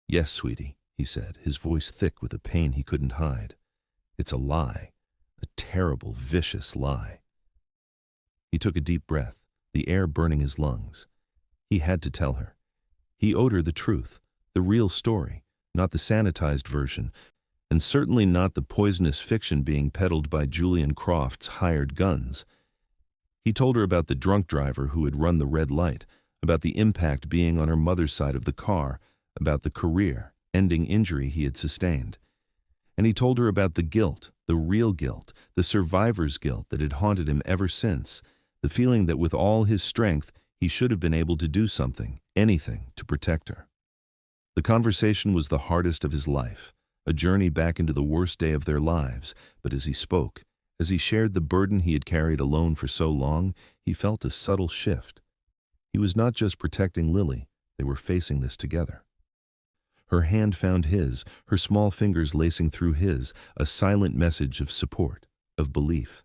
"Yes, sweetie," he said, his voice thick with a pain he couldn't hide. "It's a lie, a terrible, vicious lie." He took a deep breath, the air burning his lungs. He had to tell her. He owed her the truth, the real story, not the sanitized version, and certainly not the poisonous fiction being peddled by Julian Croft's hired guns. He told her about the drunk driver who had run the red light, about the impact being on her mother's side of the car, about the career-ending injury he had sustained. And he told her about the guilt, the real guilt, the survivor's guilt that had haunted him ever since, the feeling that with all his strength he should have been able to do something, anything, to protect her. The conversation was the hardest of his life, a journey back into the worst day of their lives, but as he spoke, as he shared the burden he had carried alone for so long, he felt a subtle shift. He was not just protecting Lily, they were facing this together. Her hand found his, her small fingers lacing through his, a silent message of support, of belief.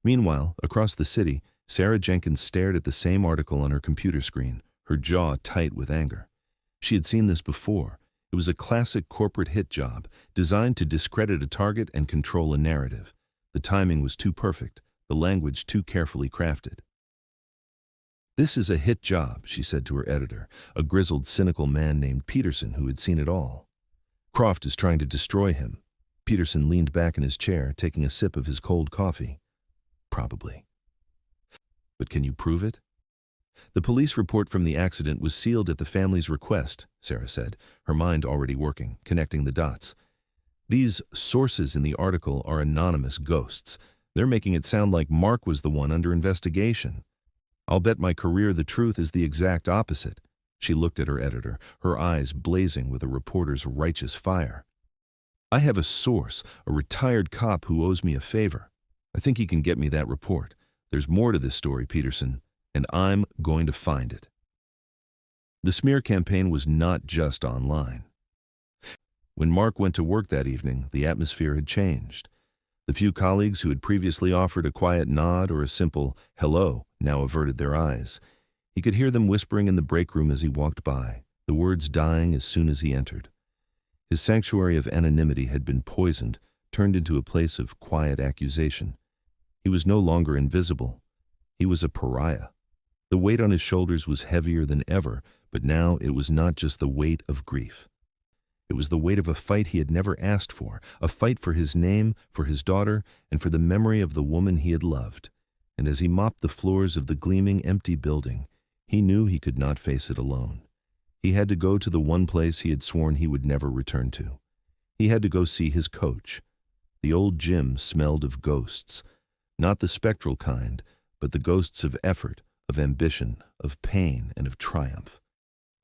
Meanwhile, across the city, Sarah Jenkins stared at the same article on her computer screen, her jaw tight with anger. She had seen this before. It was a classic corporate hit job, designed to discredit a target and control a narrative. The timing was too perfect, the language too carefully crafted. "This is a hit job," she said to her editor, a grizzled, cynical man named Peterson who had seen it all. "Croft is trying to destroy him." Peterson leaned back in his chair, taking a sip of his cold coffee. "Probably. But can you prove it?" "The police report from the accident was sealed at the family's request," Sarah said, her mind already working, connecting the dots. "These sources in the article are anonymous ghosts. They're making it sound like Mark was the one under investigation. I'll bet my career the truth is the exact opposite." She looked at her editor, her eyes blazing with a reporter's righteous fire. "I have a source, a retired cop who owes me a favor. I think he can get me that report. There's more to this story, Peterson, and I'm going to find it." The smear campaign was not just online. When Mark went to work that evening, the atmosphere had changed. The few colleagues who had previously offered a quiet nod or a simple hello now averted their eyes. He could hear them whispering in the break room as he walked by, the words dying as soon as he entered. His sanctuary of anonymity had been poisoned, turned into a place of quiet accusation. He was no longer invisible. He was a pariah. The weight on his shoulders was heavier than ever, but now it was not just the weight of grief. It was the weight of a fight he had never asked for, a fight for his name, for his daughter, and for the memory of the woman he had loved. And as he mopped the floors of the gleaming, empty building, he knew he could not face it alone. He had to go to the one place he had sworn he would never return to. He had to go see his coach. The old gym smelled of ghosts, not the spectral kind, but the ghosts of effort, of ambition, of pain, and of triumph.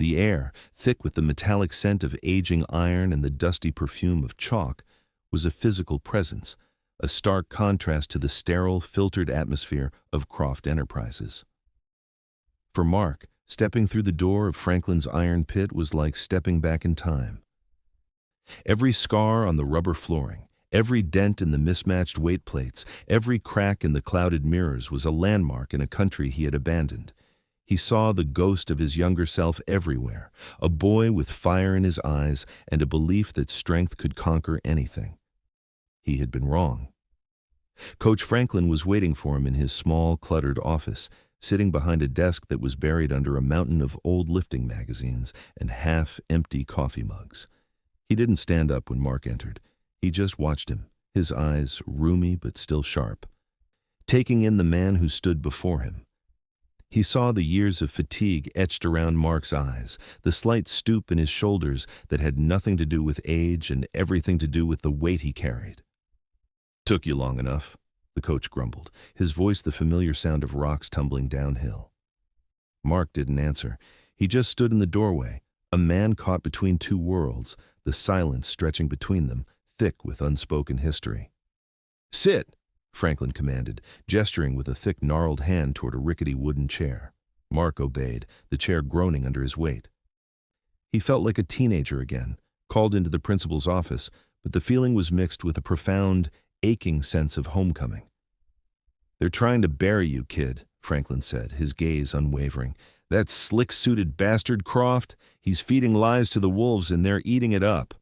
The air, thick with the metallic scent of aging iron and the dusty perfume of chalk, was a physical presence, a stark contrast to the sterile, filtered atmosphere of Croft Enterprises. For Mark, stepping through the door of Franklin's iron pit was like stepping back in time. Every scar on the rubber flooring, Every dent in the mismatched weight plates, every crack in the clouded mirrors was a landmark in a country he had abandoned. He saw the ghost of his younger self everywhere, a boy with fire in his eyes and a belief that strength could conquer anything. He had been wrong. Coach Franklin was waiting for him in his small, cluttered office, sitting behind a desk that was buried under a mountain of old lifting magazines and half-empty coffee mugs. He didn't stand up when Mark entered. He just watched him, his eyes roomy but still sharp, taking in the man who stood before him. He saw the years of fatigue etched around Mark's eyes, the slight stoop in his shoulders that had nothing to do with age and everything to do with the weight he carried. "Took you long enough," the coach grumbled, his voice the familiar sound of rocks tumbling downhill. Mark didn't answer. He just stood in the doorway, a man caught between two worlds, the silence stretching between them, thick with unspoken history. "Sit," Franklin commanded, gesturing with a thick, gnarled hand toward a rickety wooden chair. Mark obeyed, the chair groaning under his weight. He felt like a teenager again, called into the principal's office, but the feeling was mixed with a profound, aching sense of homecoming. "They're trying to bury you, kid," Franklin said, his gaze unwavering. "That slick-suited bastard Croft, he's feeding lies to the wolves and they're eating it up."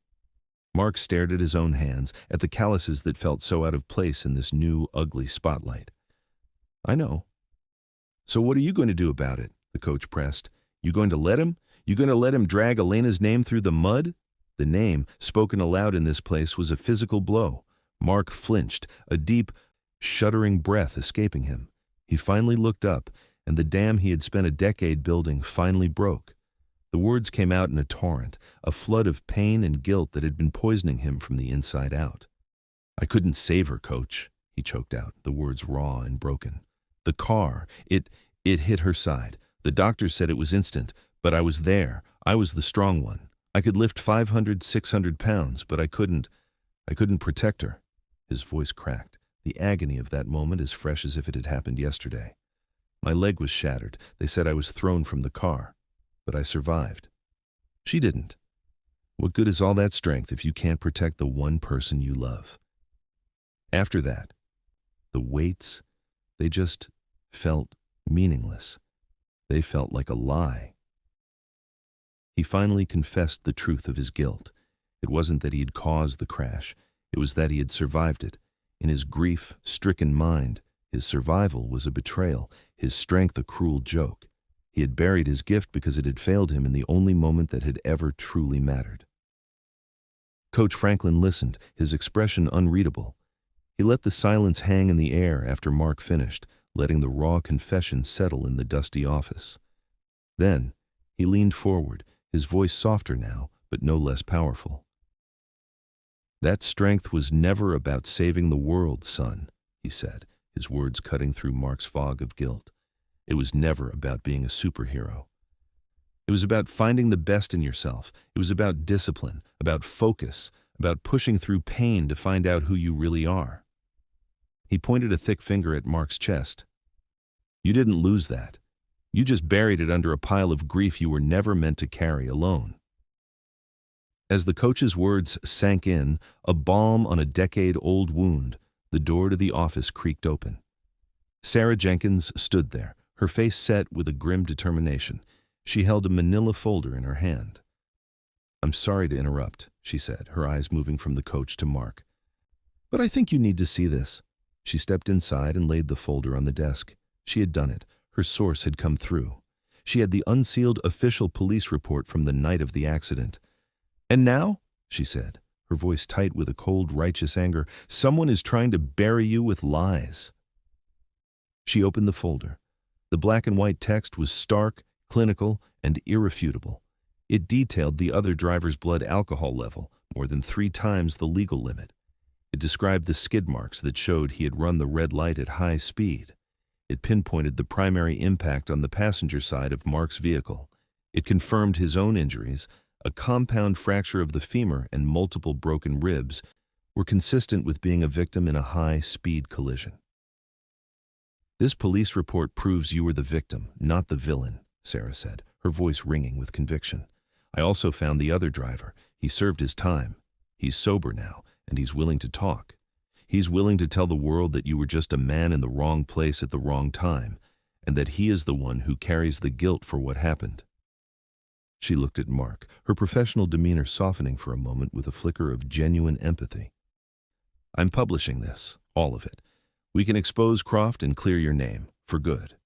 Mark stared at his own hands, at the calluses that felt so out of place in this new, ugly spotlight. "I know." "So what are you going to do about it?" the coach pressed. "You going to let him? You going to let him drag Elena's name through the mud?" The name, spoken aloud in this place, was a physical blow. Mark flinched, a deep, shuddering breath escaping him. He finally looked up, and the dam he had spent a decade building finally broke. The words came out in a torrent, a flood of pain and guilt that had been poisoning him from the inside out. "I couldn't save her, Coach," he choked out, the words raw and broken. "The car, it hit her side. The doctor said it was instant, but I was there. I was the strong one. I could lift 500, 600 pounds, but I couldn't protect her." His voice cracked, the agony of that moment as fresh as if it had happened yesterday. "My leg was shattered. They said I was thrown from the car. But I survived. She didn't. What good is all that strength if you can't protect the one person you love?" After that, the weights, they just felt meaningless. They felt like a lie. He finally confessed the truth of his guilt. It wasn't that he had caused the crash. It was that he had survived it. In his grief-stricken mind, his survival was a betrayal, his strength a cruel joke. He had buried his gift because it had failed him in the only moment that had ever truly mattered. Coach Franklin listened, his expression unreadable. He let the silence hang in the air after Mark finished, letting the raw confession settle in the dusty office. Then, he leaned forward, his voice softer now, but no less powerful. "That strength was never about saving the world, son," he said, his words cutting through Mark's fog of guilt. "It was never about being a superhero. It was about finding the best in yourself. It was about discipline, about focus, about pushing through pain to find out who you really are." He pointed a thick finger at Mark's chest. "You didn't lose that. You just buried it under a pile of grief you were never meant to carry alone." As the coach's words sank in, a balm on a decade-old wound, the door to the office creaked open. Sarah Jenkins stood there, her face set with a grim determination. She held a manila folder in her hand. "I'm sorry to interrupt," she said, her eyes moving from the coach to Mark. "But I think you need to see this." She stepped inside and laid the folder on the desk. She had done it. Her source had come through. She had the unsealed official police report from the night of the accident. "And now," she said, her voice tight with a cold, righteous anger, "someone is trying to bury you with lies." She opened the folder. The black and white text was stark, clinical, and irrefutable. It detailed the other driver's blood alcohol level, more than 3 times the legal limit. It described the skid marks that showed he had run the red light at high speed. It pinpointed the primary impact on the passenger side of Mark's vehicle. It confirmed his own injuries, a compound fracture of the femur and multiple broken ribs, were consistent with being a victim in a high-speed collision. "This police report proves you were the victim, not the villain," Sarah said, her voice ringing with conviction. "I also found the other driver. He served his time. He's sober now, and he's willing to talk. He's willing to tell the world that you were just a man in the wrong place at the wrong time, and that he is the one who carries the guilt for what happened. She looked at Mark, her professional demeanor softening for a moment with a flicker of genuine empathy. I'm publishing this, all of it. We can expose Croft and clear your name, for good.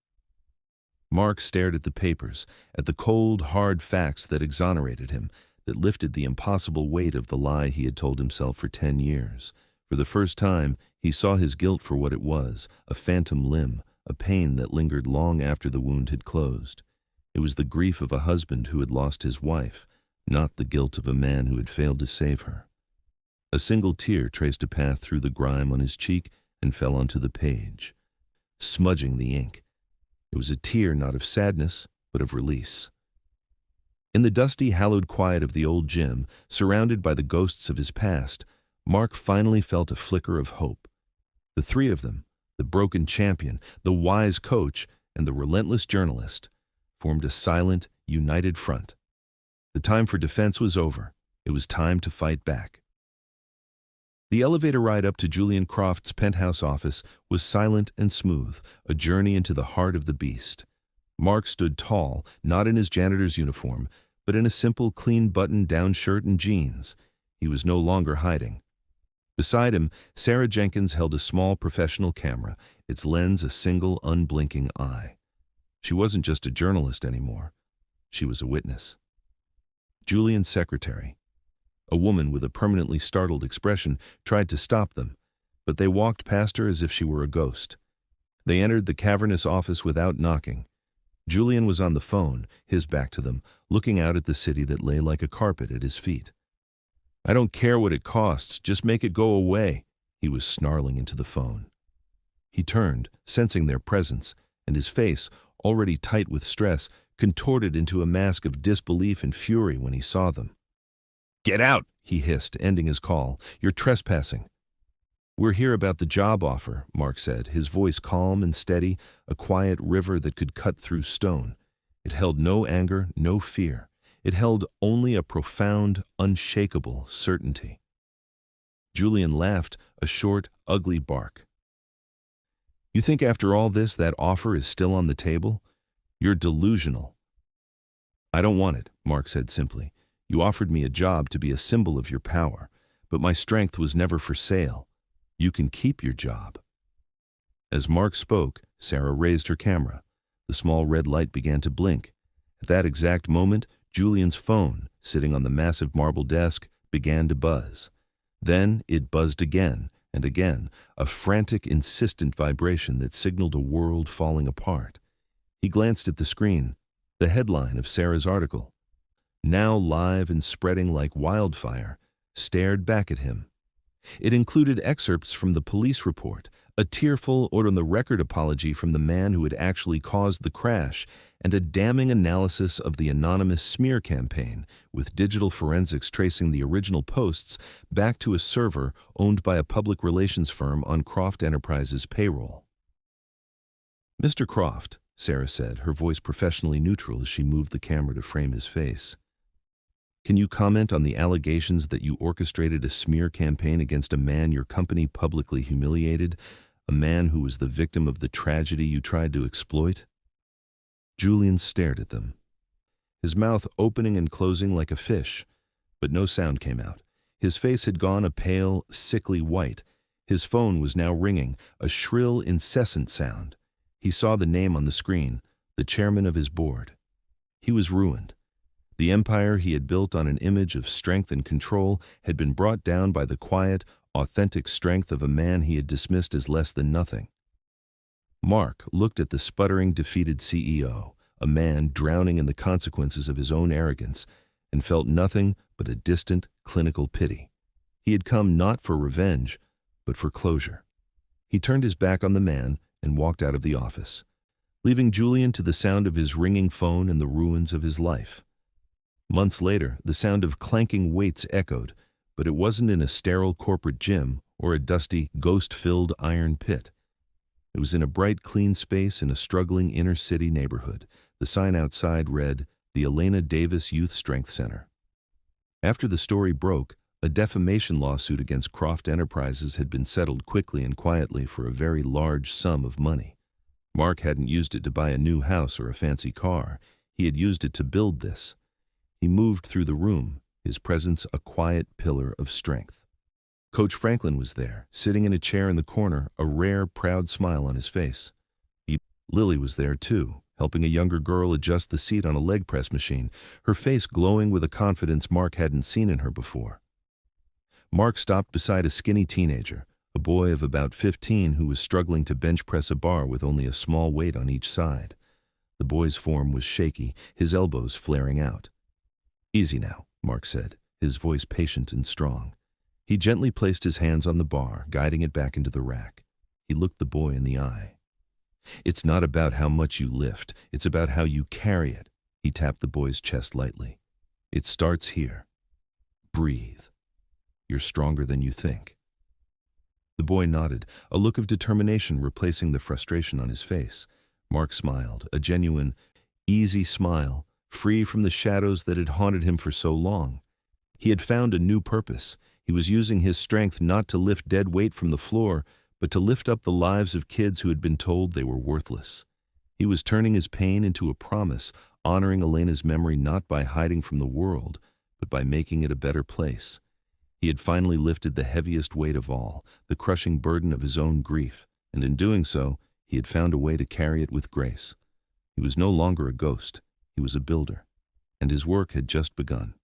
Mark stared at the papers, at the cold, hard facts that exonerated him, that lifted the impossible weight of the lie he had told himself for 10 years. For the first time, he saw his guilt for what it was, a phantom limb, a pain that lingered long after the wound had closed. It was the grief of a husband who had lost his wife, not the guilt of a man who had failed to save her. A single tear traced a path through the grime on his cheek and fell onto the page, smudging the ink. It was a tear not of sadness, but of release. In the dusty, hallowed quiet of the old gym, surrounded by the ghosts of his past, Mark finally felt a flicker of hope. The three of them, the broken champion, the wise coach, and the relentless journalist, formed a silent, united front. The time for defense was over. It was time to fight back. The elevator ride up to Julian Croft's penthouse office was silent and smooth, a journey into the heart of the beast. Mark stood tall, not in his janitor's uniform, but in a simple, clean button-down shirt and jeans. He was no longer hiding. Beside him, Sarah Jenkins held a small professional camera, its lens a single, unblinking eye. She wasn't just a journalist anymore. She was a witness. Julian's secretary, a woman with a permanently startled expression, tried to stop them, but they walked past her as if she were a ghost. They entered the cavernous office without knocking. Julian was on the phone, his back to them, looking out at the city that lay like a carpet at his feet. I don't care what it costs, just make it go away, he was snarling into the phone. He turned, sensing their presence, and his face, already tight with stress, contorted into a mask of disbelief and fury when he saw them. Get out, he hissed, ending his call. You're trespassing. We're here about the job offer, Mark said, his voice calm and steady, a quiet river that could cut through stone. It held no anger, no fear. It held only a profound, unshakable certainty. Julian laughed, a short, ugly bark. You think after all this that offer is still on the table? You're delusional. I don't want it, Mark said simply. You offered me a job to be a symbol of your power, but my strength was never for sale. You can keep your job. As Mark spoke, Sarah raised her camera. The small red light began to blink. At that exact moment, Julian's phone, sitting on the massive marble desk, began to buzz. Then it buzzed again and again, a frantic, insistent vibration that signaled a world falling apart. He glanced at the screen, the headline of Sarah's article, now live and spreading like wildfire, stared back at him. It included excerpts from the police report, a tearful on-the-record apology from the man who had actually caused the crash, and a damning analysis of the anonymous smear campaign, with digital forensics tracing the original posts back to a server owned by a public relations firm on Croft Enterprises' payroll. Mr. Croft, Sarah said, her voice professionally neutral as she moved the camera to frame his face. Can you comment on the allegations that you orchestrated a smear campaign against a man your company publicly humiliated, a man who was the victim of the tragedy you tried to exploit? Julian stared at them, his mouth opening and closing like a fish, but no sound came out. His face had gone a pale, sickly white. His phone was now ringing, a shrill, incessant sound. He saw the name on the screen, the chairman of his board. He was ruined. The empire he had built on an image of strength and control had been brought down by the quiet, authentic strength of a man he had dismissed as less than nothing. Mark looked at the sputtering, defeated CEO, a man drowning in the consequences of his own arrogance, and felt nothing but a distant, clinical pity. He had come not for revenge, but for closure. He turned his back on the man and walked out of the office, leaving Julian to the sound of his ringing phone and the ruins of his life. Months later, the sound of clanking weights echoed, but it wasn't in a sterile corporate gym or a dusty, ghost-filled iron pit. It was in a bright, clean space in a struggling inner-city neighborhood. The sign outside read, "The Elena Davis Youth Strength Center." After the story broke, A defamation lawsuit against Croft Enterprises had been settled quickly and quietly for a very large sum of money. Mark hadn't used it to buy a new house or a fancy car. He had used it to build this. He moved through the room, his presence a quiet pillar of strength. Coach Franklin was there, sitting in a chair in the corner, a rare, proud smile on his face. Lily was there too, helping a younger girl adjust the seat on a leg press machine, her face glowing with a confidence Mark hadn't seen in her before. Mark stopped beside a skinny teenager, a boy of about 15 who was struggling to bench press a bar with only a small weight on each side. The boy's form was shaky, his elbows flaring out. "Easy now," Mark said, his voice patient and strong. He gently placed his hands on the bar, guiding it back into the rack. He looked the boy in the eye. "It's not about how much you lift, it's about how you carry it." He tapped the boy's chest lightly. "It starts here. Breathe. You're stronger than you think." The boy nodded, a look of determination replacing the frustration on his face. Mark smiled, a genuine, easy smile, free from the shadows that had haunted him for so long. He had found a new purpose. He was using his strength not to lift dead weight from the floor, but to lift up the lives of kids who had been told they were worthless. He was turning his pain into a promise, honoring Elena's memory not by hiding from the world, but by making it a better place. He had finally lifted the heaviest weight of all, the crushing burden of his own grief, and in doing so, he had found a way to carry it with grace. He was no longer a ghost, he was a builder, and his work had just begun.